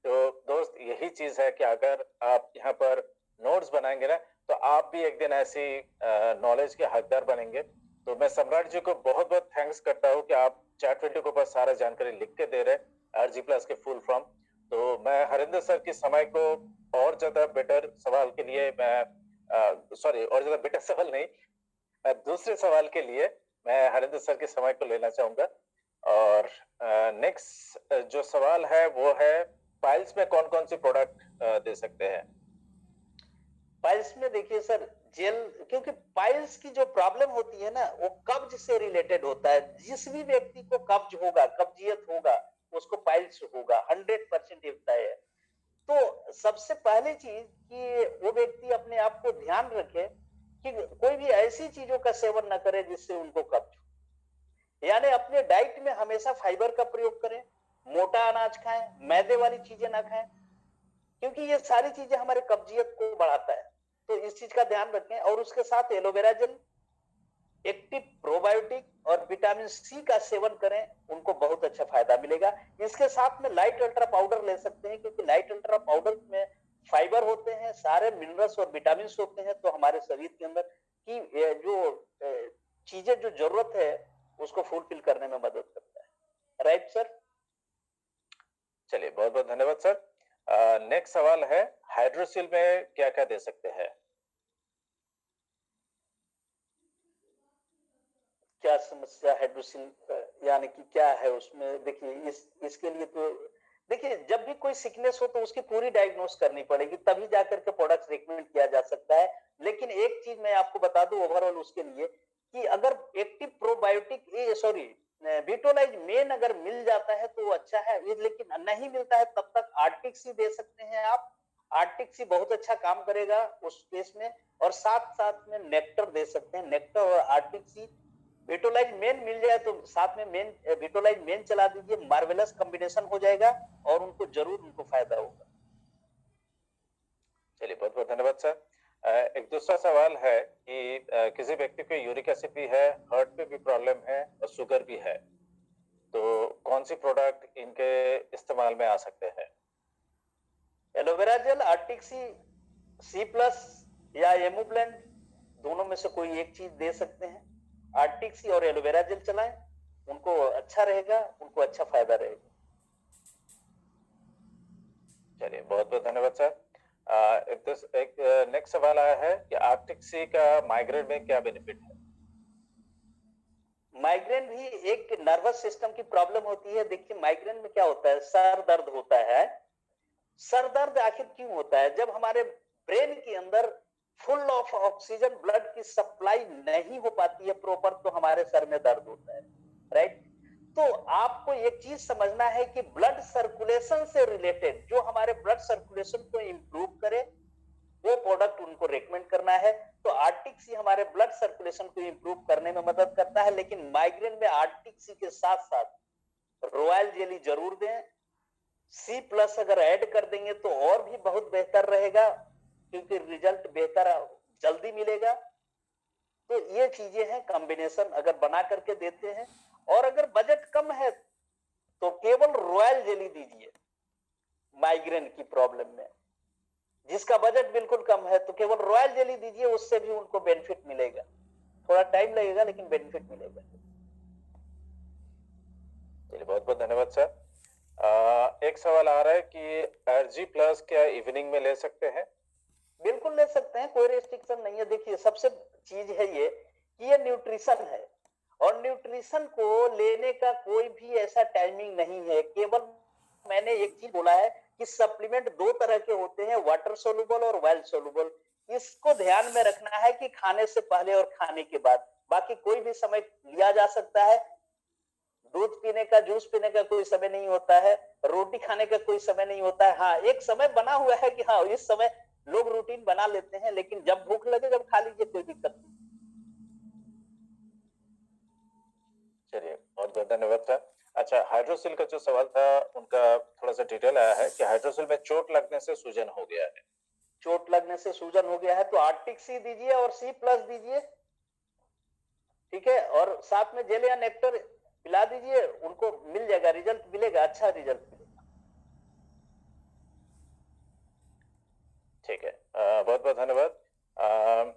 तो दोस्त, यही चीज है कि अगर आप यहाँ पर नोट्स बनाएंगे ना, तो आप भी एक दिन ऐसी नॉलेज के हकदार बनेंगे। तो मैं सम्राट जी को बहुत बहुत थैंक्स करता हूँ कि आप चैट विंडो के ऊपर सारा जानकारी लिख के दे रहे हैं आरजी प्लस के फुल फॉर्म। तो मैं हरिंदर सर के समय को और ज्यादा बेटर सवाल के लिए मैं और ज्यादा बेटर सवाल नहीं, दूसरे सवाल के लिए मैं हरिंदर सर के समय को लेना चाहूंगा। और नेक्स्ट जो सवाल है वो है, पाइल्स में कौन कौन सी प्रोडक्ट दे सकते हैं? पाइल्स में देखिए सर, जेल, क्योंकि पाइल्स की जो प्रॉब्लम होती है ना, वो कब्ज से रिलेटेड होता है। जिस भी व्यक्ति को कब्ज होगा, कब्जियत होगा, उसको पाइल्स होगा, 100% तय है। तो सबसे पहली चीज कि वो व्यक्ति अपने आप को ध्यान रखे कि कोई भी ऐसी चीजों का सेवन न करे जिससे उनको कब्ज हो। यानी अपने डाइट में हमेशा फाइबर का प्रयोग करें, मोटा अनाज खाएं, मैदे वाली चीजें ना खाएं, क्योंकि ये सारी चीजें हमारे कब्जियत को बढ़ाता है, तो इस चीज का ध्यान रखें। और उसके साथ एलोवेरा जेल, एक्टिव प्रोबायोटिक और विटामिन सी का सेवन करें, उनको बहुत अच्छा फायदा मिलेगा। इसके साथ में लाइट अल्ट्रा पाउडर ले सकते हैं, क्योंकि लाइट अल्ट्रा पाउडर में फाइबर होते हैं, सारे मिनरल्स और विटामिन होते हैं, तो हमारे शरीर के अंदर की जो चीजें जो जरूरत है उसको फुलफिल करने में मदद करता है। Right sir? चलिए, बहुत बहुत धन्यवाद सर। नेक्स्ट सवाल है, हाइड्रोसिल में क्या क्या दे सकते हैं? क्या समस्या हाइड्रोसिल, यानी कि क्या है उसमें? देखिए इसके लिए तो देखिए, जब भी कोई सिकनेस हो तो उसकी पूरी डायग्नोस करनी पड़ेगी, तभी जाकर के प्रोडक्ट रिकमेंड किया जा सकता है। लेकिन एक चीज मैं आपको बता दूं ओवरऑल उसके लिए, कि अगर एक्टिव प्रोबायोटिक सॉरी विटोलाइज मेन अगर मिल जाता है तो वो अच्छा है, लेकिन नहीं मिलता है तब तक आर्टिक सी दे सकते हैं आप। आर्टिक सी बहुत अच्छा काम करेगा उस केस में। और साथ साथ में नेक्टर दे सकते हैं, नेक्टर और आर्टिक सी। विटोलाइज मेन मिल जाए तो साथ में मेन विटोलाइज मेन चला दीजिए, मार्वेलस कॉम्बिनेशन हो जाएगा और उनको जरूर उनको फायदा होगा। चलिए, बहुत बहुत धन्यवाद सर। एक दूसरा सवाल है कि किसी व्यक्ति को यूरिक एसिड भी है, हार्ट पे भी प्रॉब्लम है और शुगर भी है, तो कौन सी प्रोडक्ट इनके इस्तेमाल में आ सकते हैं? एलोवेरा जेल, आर्टिक सी, सी प्लस या एमोब्लेंड, दोनों में से कोई एक चीज दे सकते हैं। आर्टिक सी और एलोवेरा जेल चलाएं, उनको अच्छा रहेगा, उनको अच्छा फायदा रहेगा। चलिए, बहुत बहुत धन्यवाद सर। एक नेक्स्ट सवाल आया है कि आर्टिक सी का माइग्रेन में क्या बेनिफिट है? माइग्रेन भी एक नर्वस सिस्टम की प्रॉब्लम होती है। देखिए माइग्रेन में क्या होता है, सर दर्द होता है। सर दर्द आखिर क्यों होता है? जब हमारे ब्रेन के अंदर फुल ऑफ ऑक्सीजन ब्लड की सप्लाई नहीं हो पाती है प्रॉपर, तो हमारे सर में दर्द होता है। राइट? तो आपको एक चीज समझना है कि ब्लड सर्कुलेशन से रिलेटेड जो हमारे ब्लड सर्कुलेशन को इंप्रूव करे, वो प्रोडक्ट उनको रेकमेंड करना है। तो आर्टिक सी हमारे ब्लड सर्कुलेशन को इंप्रूव करने में मदद करता है। लेकिन माइग्रेन में आर्टिक सी के साथ साथ रॉयल जेली जरूर दें। सी प्लस अगर ऐड कर देंगे तो और भी बहुत बेहतर रहेगा, क्योंकि रिजल्ट बेहतर जल्दी मिलेगा। तो ये चीजें हैं, कॉम्बिनेशन अगर बना करके देते हैं। और अगर बजट कम है तो केवल रॉयल जेली दीजिए माइग्रेन की प्रॉब्लम में। जिसका बजट बिल्कुल कम है तो केवल रॉयल जेली दीजिए, उससे भी उनको बेनिफिट मिलेगा। थोड़ा टाइम लगेगा लेकिन बेनिफिट मिलेगा। चलिए, बहुत बहुत धन्यवाद सर। एक सवाल आ रहा है कि RG प्लस क्या इवनिंग में ले सकते हैं? बिल्कुल ले सकते हैं, कोई रेस्ट्रिक्शन नहीं है। देखिए सबसे चीज है ये कि ये न्यूट्रिशन है, और न्यूट्रिशन को लेने का कोई भी ऐसा टाइमिंग नहीं है। केवल मैंने एक चीज बोला है कि सप्लीमेंट दो तरह के होते हैं, वाटर सोलुबल और वेल सोलुबल। इसको ध्यान में रखना है कि खाने से पहले और खाने के बाद, बाकी कोई भी समय लिया जा सकता है। दूध पीने का, जूस पीने का कोई समय नहीं होता है, रोटी खाने का कोई समय नहीं होता है। हाँ, एक समय बना हुआ है कि हाँ इस समय लोग रूटीन बना लेते हैं, लेकिन जब भूख लगे जब खा लीजिए, कोई दिक्कत नहीं। चलिए, बहुत बहुत धन्यवाद सर। अच्छा, हाइड्रोसिल का जो सवाल था उनका थोड़ा सा डिटेल आया है कि हाइड्रोसिल में चोट लगने से सूजन हो गया है। चोट लगने से सूजन हो गया है तो आर्टिक सी दीजिए और सी प्लस दीजिए, ठीक है। और साथ में जेल या नेक्टर पिला दीजिए, उनको मिल जाएगा, रिजल्ट मिलेगा, अच्छा रिजल्ट मिलेगा। ठीक है, बहुत बहुत धन्यवाद।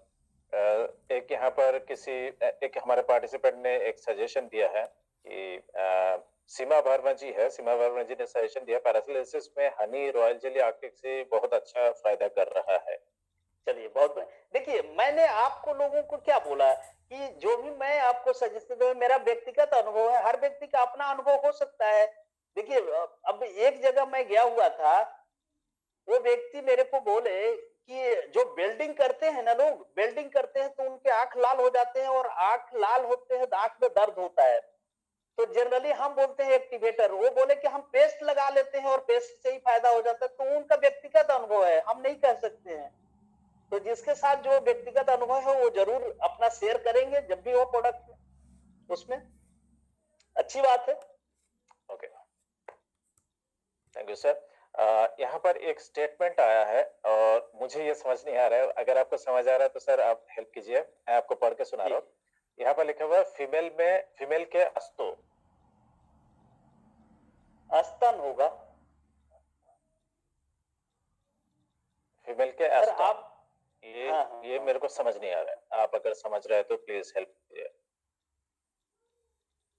एक यहाँ पर एक हमारे पार्टिसिपेंट ने एक सजेशन दिया है कि सीमा वर्मा जी है, सीमा वर्मा जी ने सजेशन दिया पैरालिसिस में हनी रॉयल जेली आर्टिक से बहुत अच्छा फायदा कर रहा है। चलिए बहुत देखिए, मैंने आपको लोगों को क्या बोला कि जो भी मैं आपको सजेस्ट दूं, मेरा व्यक्तिगत अनुभव है, हर व्यक्ति का अपना अनुभव हो सकता है। देखिए अब एक जगह मैं गया हुआ था, वो व्यक्ति मेरे को बोले कि जो वेल्डिंग करते हैं ना, लोग वेल्डिंग करते हैं तो उनके आंख लाल हो जाते हैं, और आंख लाल होते हैं तो आंख में दर्द होता है। तो जनरली हम बोलते हैं एक्टिवेटर, वो बोले कि हम पेस्ट लगा लेते हैं और पेस्ट से ही फायदा हो जाता है। तो उनका व्यक्तिगत अनुभव है, हम नहीं कह सकते हैं। तो जिसके साथ जो व्यक्तिगत अनुभव है वो जरूर अपना शेयर करेंगे जब भी वो प्रोडक्ट उसमें, अच्छी बात है। Okay, thank you sir. यहाँ पर एक स्टेटमेंट आया है और मुझे ये समझ नहीं आ रहा है, अगर आपको समझ आ रहा है तो सर आप हेल्प कीजिए, मैं आपको पढ़ के सुना जी रहा हूँ। यहाँ पर लिखा हुआ है फीमेल के अस्तों। स्तन होगा फीमेल के सर अस्तों, आप। ये हाँ ये हाँ मेरे को समझ नहीं आ रहा है, आप अगर समझ रहे हैं तो प्लीज हेल्प कीजिए।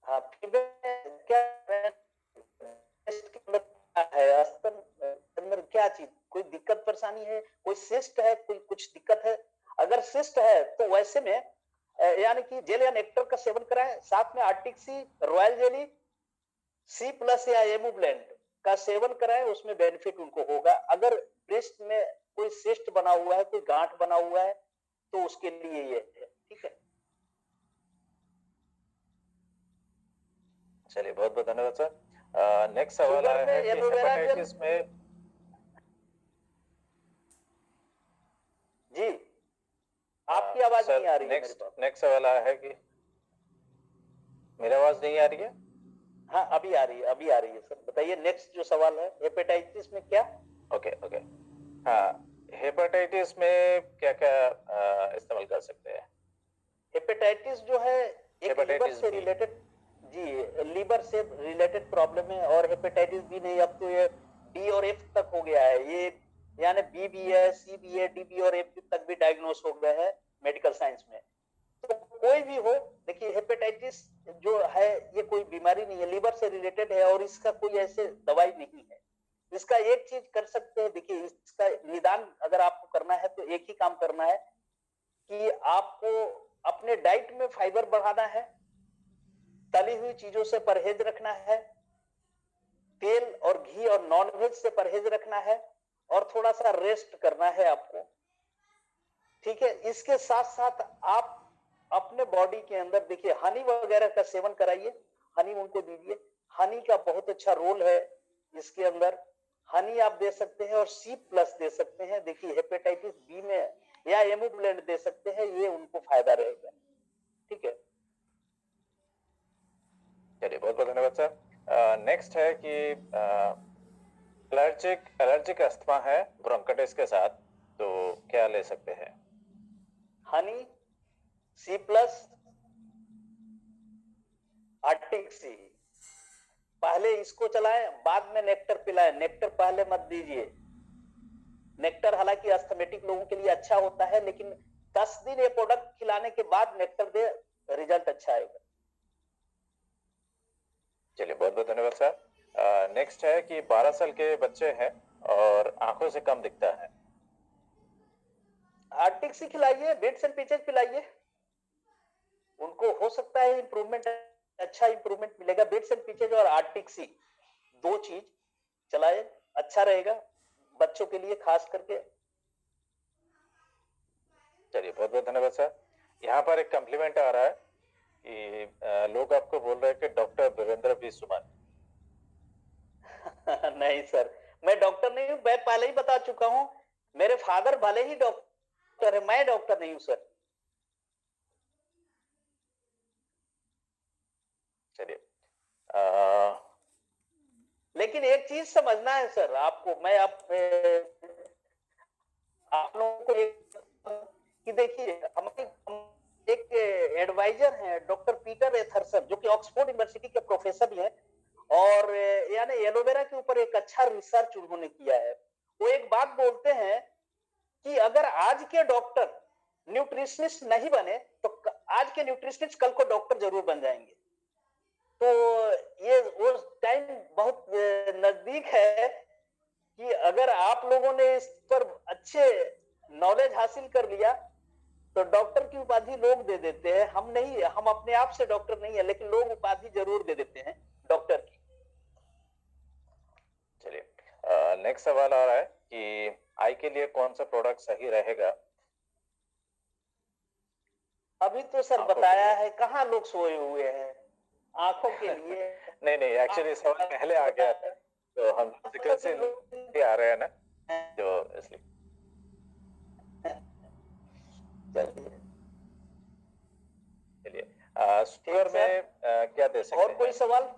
हाँ फीमेल क्या breast के अंदर क्या है, स्तन के अंदर क्या चीज, कोई दिक्कत परेशानी है, कोई सिस्ट है, कोई कुछ दिक्कत है? अगर सिस्ट है तो वैसे में यानी कि जेल या नेक्टर का सेवन कराएं, साथ में आर्टिक सी, रॉयल जेली, सी प्लस या एमू ब्लेंड का सेवन कराएं, उसमें बेनिफिट उनको होगा। अगर ब्रेस्ट में कोई सिस्ट बना हुआ है, कोई गांठ बना हुआ है, तो उसके लिए ये है। ठीक है, चलिए बहुत बहुत धन्यवाद सर। नेक्स्ट सवाल शुगर आया में है कि एलोवेरा जेल। हेपेटाइटिस में। जी आपकी आवाज नहीं सर आ रही है मेरे नेक्स्ट पास। नेक्स्ट सवाल आया है कि मेरी आवाज नहीं आ रही है। हाँ अभी आ रही है, अभी आ रही है सर, बताइए नेक्स्ट जो सवाल है, हेपेटाइटिस में क्या? ओके ओके, हाँ, हेपेटाइटिस में क्या क्या इस्तेमाल कर सकते हैं? हेपेटाइटिस जो है एक लीवर हेपेटाइटिस से बी। रिलेटेड, जी लीवर से रिलेटेड प्रॉब्लम है। और हेपेटाइटिस बी नहीं, अब तो ये डी और एफ तक हो गया है ये, यानी बी भी है, सी भी है, डी भी और एफ तक भी डायग्नोस हो गए हैं मेडिकल साइंस में। तो कोई भी हो, देखिए हेपेटाइटिस जो है ये कोई बीमारी नहीं है, लीवर से रिलेटेड है और इसका कोई ऐसे दवाई नहीं है। इसका एक चीज कर सकते हैं, देखिए इसका निदान अगर आपको करना है तो एक ही काम करना है कि आपको अपने डाइट में फाइबर बढ़ाना है, तली हुई चीजों से परहेज रखना है, तेल और घी और नॉनवेज से परहेज रखना है, और थोड़ा सा रेस्ट करना है आपको। ठीक है, इसके साथ साथ आप अपने बॉडी के अंदर देखिए हनी वगैरह का सेवन कराइए, हनी उनको दीजिए, हनी का बहुत अच्छा रोल है इसके अंदर। हनी आप दे सकते हैं और सी प्लस दे सकते हैं, देखिए हेपेटाइटिस बी में, या एमोब्लेंड दे सकते हैं, ये उनको फायदा रहेगा। ठीक है, चलिए बहुत बहुत धन्यवाद सर। नेक्स्ट है कि एलर्जिक अस्थमा है ब्रोंकाइटिस के साथ, तो क्या ले सकते हैं? हनी, सी प्लस, आर्टिक सी, पहले इसको चलाएं, बाद में नेक्टर पिलाएं। नेक्टर पहले मत दीजिए। नेक्टर हालांकि अस्थमेटिक लोगों के लिए अच्छा होता है, लेकिन 10 दिन ये प्रोडक्ट खिलाने के बाद नेक्टर दे, रिजल्ट अच्छा आएगा। चलिए बहुत बहुत धन्यवाद सर। नेक्स्ट है कि 12 साल के बच्चे हैं और आंखों से कम दिखता है। आर्टिक सी खिलाइए, बिट्स एंड पीचेस पिलाइए, उनको हो सकता है इंप्रूवमेंट, अच्छा इंप्रूवमेंट मिलेगा। बिट्स एंड पीचेस और आर्टिक सी दो चीज चलाए, अच्छा रहेगा बच्चों के लिए खास करके। चलिए बहुत बहुत धन्यवाद सर। यहाँ पर एक कम्प्लीमेंट आ रहा है कि लोग आपको बोल रहे हैं कि डॉक्टर देवेंद्र बी सुमन। नहीं सर, मैं डॉक्टर नहीं हूं, मैं पहले ही बता चुका हूं। मेरे फादर भले ही डॉक्टर है, मैं डॉक्टर नहीं हूं सर। चलिए लेकिन एक चीज समझना है सर आपको, मैं आप लोगों को एक कि देखिए, हमारे एक एडवाइजर हैं डॉक्टर पीटर एथरसन, जो कि ऑक्सफोर्ड यूनिवर्सिटी के प्रोफेसर भी हैं, और यानी एलोवेरा के ऊपर एक अच्छा रिसर्च उन्होंने किया है। वो एक बात बोलते हैं कि अगर आज के डॉक्टर न्यूट्रिशनिस्ट नहीं बने तो आज के न्यूट्रिशनिस्ट कल को डॉक्टर जरूर बन जाएंगे। तो ये वो टाइम बहुत नजदीक है कि अगर आप लोगों ने इस पर अच्छे नॉलेज हासिल कर लिया तो डॉक्टर की उपाधि लोग दे देते हैं, हम नहीं, हम अपने आप से डॉक्टर नहीं है, लेकिन लोग उपाधि जरूर दे देते हैं डॉक्टर की। चलिए नेक्स्ट सवाल आ रहा है कि आई के लिए कौन सा प्रोडक्ट सही रहेगा? अभी तो सर बताया है, कहाँ लोग सोए हुए हैं आंखों के लिए। नहीं नहीं, एक्चुअली सवाल पहले आ गया था, तो हम सीक्वेंस आ रहे हैं ना, जो इसलिए। चलिए चलिए शुगर में क्या दे सकते हैं? और कोई सवाल?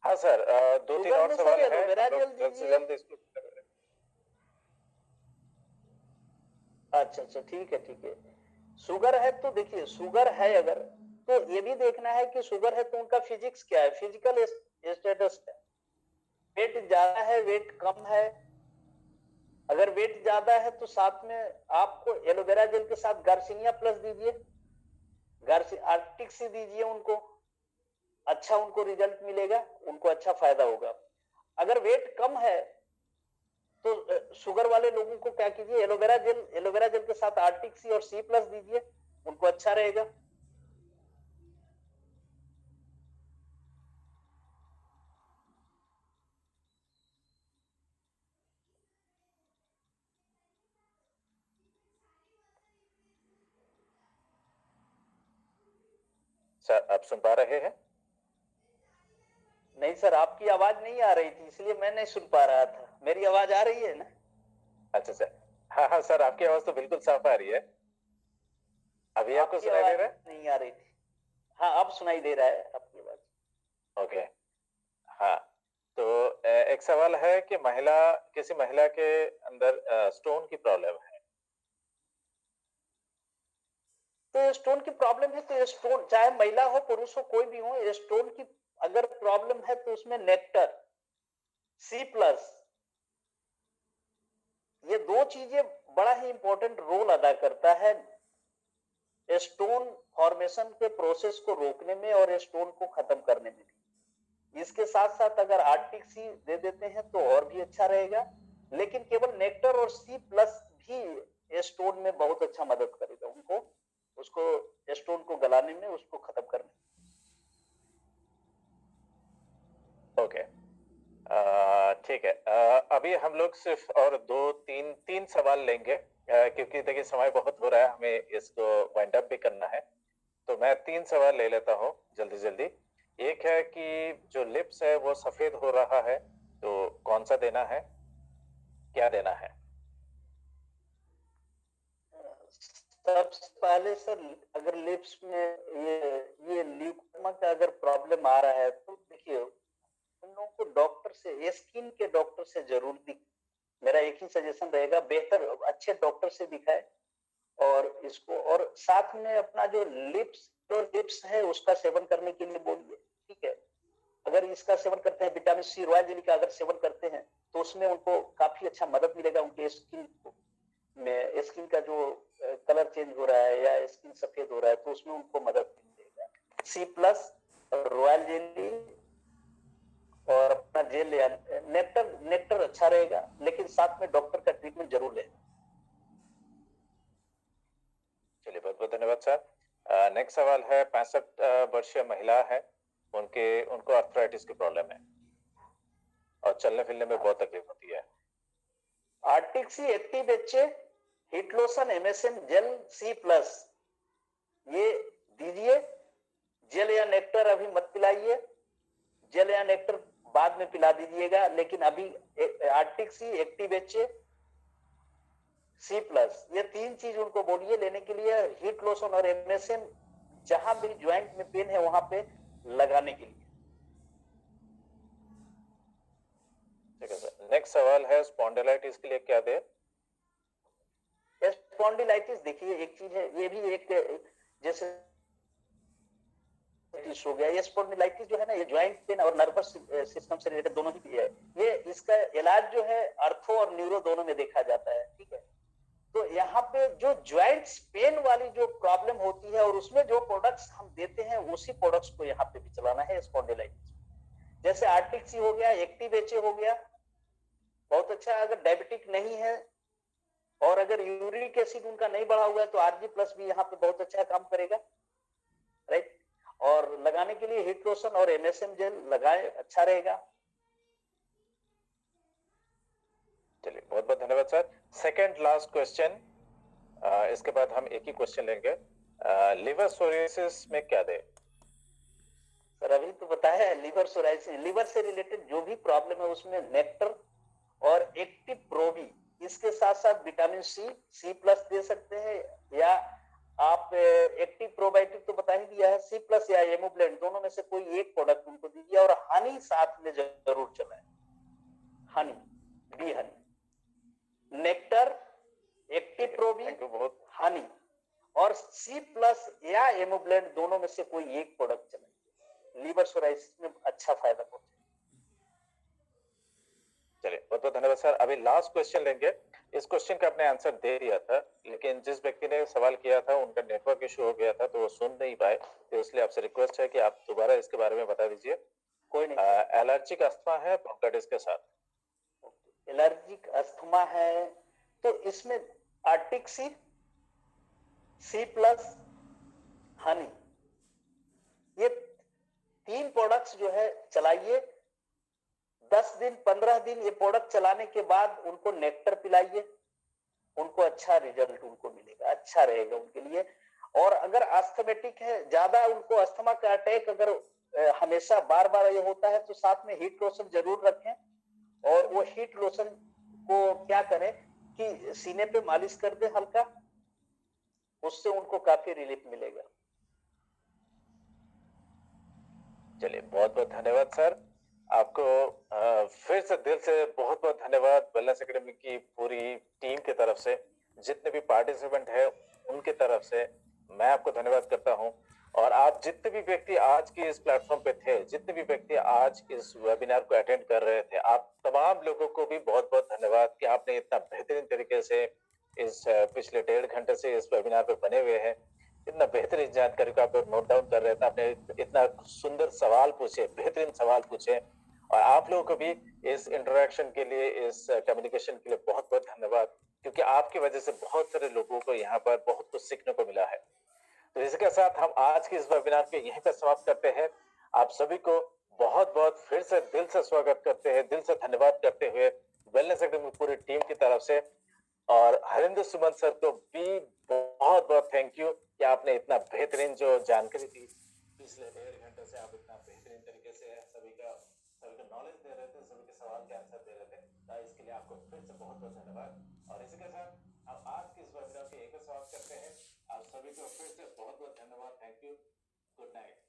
हाँ सर, दो तीन शुगर और में सवाल सर है, एलोवेरा हम लोग जेल जल्द से दीजिए। जल्द इसको करें। अच्छा अच्छा, ठीक है ठीक है। शुगर है तो देखिए, शुगर है अगर, तो ये भी देखना है कि शुगर है तो उनका फिजिक्स क्या है, फिजिकल स्टेटस क्या है। वेट ज्यादा है, वेट कम है। अगर वेट ज्यादा है तो साथ में आपको एलोवेरा जेल के साथ गार्सिनिया प्लस दीजिए, आर्टिक सी दीजिए उनको, अच्छा उनको रिजल्ट मिलेगा, उनको अच्छा फायदा होगा। अगर वेट कम है तो शुगर वाले लोगों को क्या कीजिए, एलोवेरा जेल के साथ आर्टिक सी और सी प्लस दीजिए, उनको अच्छा रहेगा। सर, आप सुन पा रहे हैं? नहीं सर, आपकी आवाज नहीं आ रही थी, इसलिए मैं नहीं सुन पा रहा था। मेरी आवाज आ रही है ना? अच्छा सर, हाँ हाँ सर, आपकी आवाज तो बिल्कुल साफ आ रही है। अभी आपको आपकी सुनाई आवाज दे रहा है? नहीं आ रही थी। हाँ, अब सुनाई दे रहा है आपकी आवाज। ओके। हाँ, तो एक सवाल है कि किसी महिला के अंदर स्टोन की प्रॉब्लम है। तो स्टोन की प्रॉब्लम है तो स्टोन, चाहे महिला हो पुरुष हो कोई भी हो, स्टोन की अगर प्रॉब्लम है तो उसमें नेक्टर, सी प्लस, ये दो चीजें बड़ा ही इंपॉर्टेंट रोल अदा करता है स्टोन फॉर्मेशन के प्रोसेस को रोकने में और स्टोन को खत्म करने में भी। इसके साथ साथ अगर आर्टिक सी दे देते हैं तो और भी अच्छा रहेगा, लेकिन केवल नेक्टर और सी प्लस भी स्टोन में बहुत अच्छा मदद करेगा उनको, उसको स्टोन को गलाने में, उसको खत्म करने में। ओके, ठीक है। अभी हम लोग सिर्फ और दो तीन तीन सवाल लेंगे, क्योंकि देखिए समय बहुत हो रहा है, हमें इसको वाइंड अप भी करना है। तो मैं तीन सवाल ले लेता हूँ जल्दी जल्दी। एक है कि जो लिप्स है वो सफेद हो रहा है, तो कौन सा देना है, क्या देना है? सबसे पहले सर, अगर लिप्स में ये ल्यूकोमा का अगर प्रॉब्लम आ रहा है तो देखिए उन लोगों को डॉक्टर से, स्किन के डॉक्टर से जरूर दिख, मेरा एक ही सजेशन रहेगा, बेहतर अच्छे डॉक्टर से दिखाए। और इसको, और साथ में अपना जो लिप्स है उसका सेवन करने के लिए बोलिए, ठीक है। अगर इसका सेवन करते हैं, विटामिन सी रॉयल जेली का अगर सेवन करते हैं तो उसमें उनको काफी अच्छा मदद मिलेगा, उनके स्किन का जो कलर चेंज हो रहा है या स्किन सफेद हो रहा है तो उसमें उनको मदद मिलेगा। सी प्लस, रॉयल जेली और अपना जेल या नेक्टर अच्छा रहेगा, लेकिन साथ में डॉक्टर का ट्रीटमेंट जरूर लें। चलिए, बहुत बहुत धन्यवाद सर। नेक्स्ट सवाल है, 65 वर्षीय महिला है, उनको आर्थराइटिस की प्रॉब्लम है और चलने फिरने में बहुत तकलीफ होती है। Arctic C active HA, hit lotion, MSM gel C plus, ये दीजिए। जेल या नेक्टर अभी मत पिलाइए, जेल या नेक्टर बाद में पिला दीजिएगा, लेकिन अभी आर्टिक सी एक्टिव एचए सी प्लस, ये तीन चीज उनको बोलिए लेने के लिए, हीट लोशन और एमएसएम जहां भी ज्वाइंट में पेन है वहां पे लगाने के लिए। ठीक है सर। नेक्स्ट सवाल है, स्पॉन्डिलाइटिस के लिए क्या दे? स्पॉन्डिलाइटिस देखिए एक चीज है, ये भी एक जैसे हो गया, ये स्पॉन्डिलाइटिस जो है ना, ये ज्वाइंट पेन और नर्वस सिस्टम से रिलेटेड दोनों ही है। ये इसका इलाज जो है अर्थो और न्यूरो दोनों में देखा जाता है, ठीक है। तो यहाँ पे जो ज्वाइंट्स पेन वाली जो प्रॉब्लम होती है और उसमें जो प्रोडक्ट्स हम देते हैं उसी प्रोडक्ट्स को यहाँ पे भी चलाना है स्पॉन्डिलाइटिस। जैसे आर्टिक सी हो गया, एक्टिव एचए हो गया, बहुत अच्छा। अगर डायबिटिक नहीं है और अगर यूरिक एसिड उनका नहीं बढ़ा हुआ है तो आरजी प्लस भी यहाँ पे बहुत अच्छा काम करेगा, राइट। और लगाने के लिए हिट लोशन और एमएसएम जेल लगाए, अच्छा रहेगा। चलिए, बहुत बहुत धन्यवाद सर। सेकंड लास्ट क्वेश्चन, इसके बाद हम एक ही क्वेश्चन लेंगे। लिवर सोरियासिस में क्या दे? सर अभी तो बताया, लिवर सोराइसिस, लिवर से रिलेटेड जो भी प्रॉब्लम है उसमें नेक्टर और एक्टिव प्रोबी, इसके साथ साथ विटामिन सी प्लस दे सकते हैं, या आप एक्टिव प्रोबायोटिक तो बता ही दिया है, सी प्लस या एमोब्लेंड दोनों में से कोई एक प्रोडक्ट उनको दीजिए और हनी साथ में जरूर चलाएं। Honey, bee honey, nectar, active probi, बहुत हनी और सी प्लस या एमोब्लेंड दोनों में से कोई एक प्रोडक्ट चलाइए, लीवर सोराइसिस में अच्छा फायदा पहुंचे। चलिए, बहुत बहुत धन्यवाद सर। अभी लास्ट क्वेश्चन लेंगे। इस क्वेश्चन का आपने आंसर दे दिया था, लेकिन जिस व्यक्ति ने सवाल किया था उनका नेटवर्क इशू हो गया था तो वो सुन नहीं पाए, तो इसलिए आपसे रिक्वेस्ट है कि आप दोबारा इसके बारे में बता दीजिए। कोई नहीं। एलर्जिक अस्थमा है ब्रोंकाइटिस के साथ। एलर्जिक अस्थमा है तो इसमें आर्टिक सी प्लस, हनी, ये 3 प्रोडक्ट्स जो है चलाइए। 10 दिन 15 दिन ये प्रोडक्ट चलाने के बाद उनको नेक्टर पिलाइए, उनको अच्छा रिजल्ट उनको मिलेगा, अच्छा रहेगा उनके लिए। और अगर अस्थमेटिक है, ज्यादा उनको अस्थमा का अटैक अगर हमेशा बार बार ये होता है तो साथ में हीट लोशन जरूर रखें। और वो हीट लोशन को क्या करें कि सीने पे मालिश कर दे हल्का, उससे उनको काफी रिलीफ मिलेगा। चलिए, बहुत बहुत धन्यवाद सर। आपको फिर से दिल से बहुत बहुत धन्यवाद वेलनेस एकेडमी की पूरी टीम की तरफ से, जितने भी पार्टिसिपेंट है उनके तरफ से मैं आपको धन्यवाद करता हूं। और आप जितने भी व्यक्ति आज की इस प्लेटफॉर्म पे थे, जितने भी व्यक्ति आज इस वेबिनार को अटेंड कर रहे थे, आप तमाम लोगों को भी बहुत बहुत धन्यवाद कि आपने इतना बेहतरीन तरीके से इस पिछले 1.5 घंटे से इस वेबिनार पे बने हुए हैं। इतना बेहतरीन जानकारी को आप नोट डाउन कर रहे थे, आपने इतना सुंदर सवाल पूछे, बेहतरीन सवाल पूछे, और आप लोगों को भी इस इंटरेक्शन के लिए, इस कम्युनिकेशन के लिए बहुत बहुत धन्यवाद, क्योंकि आपकी वजह से बहुत सारे लोगों को यहाँ पर बहुत कुछ सीखने को मिला है। तो इसके साथ हम आज के इस वेबिनार को यहीं पर समाप्त करते हैं। आप सभी को बहुत बहुत फिर से दिल से स्वागत करते हैं, दिल से धन्यवाद करते हुए वेलनेस एकेडमी पूरी टीम की तरफ से, और हरिंदर सुमन सर को भी बहुत बहुत थैंक यू कि आपने इतना बेहतरीन जो जानकारी दी पिछले 1.5 घंटे से, आप इतना बेहतरीन तरीके से सभी का नॉलेज दे रहे थे, सभी के सवाल के आंसर दे रहे थे, तो इसके लिए आपको फिर से बहुत बहुत धन्यवाद। और इसी के साथ हम आज के इस वेबिनार को यहीं पर समाप्त करते हैं। आप सभी को फिर से बहुत बहुत धन्यवाद, थैंक यू, गुड नाइट।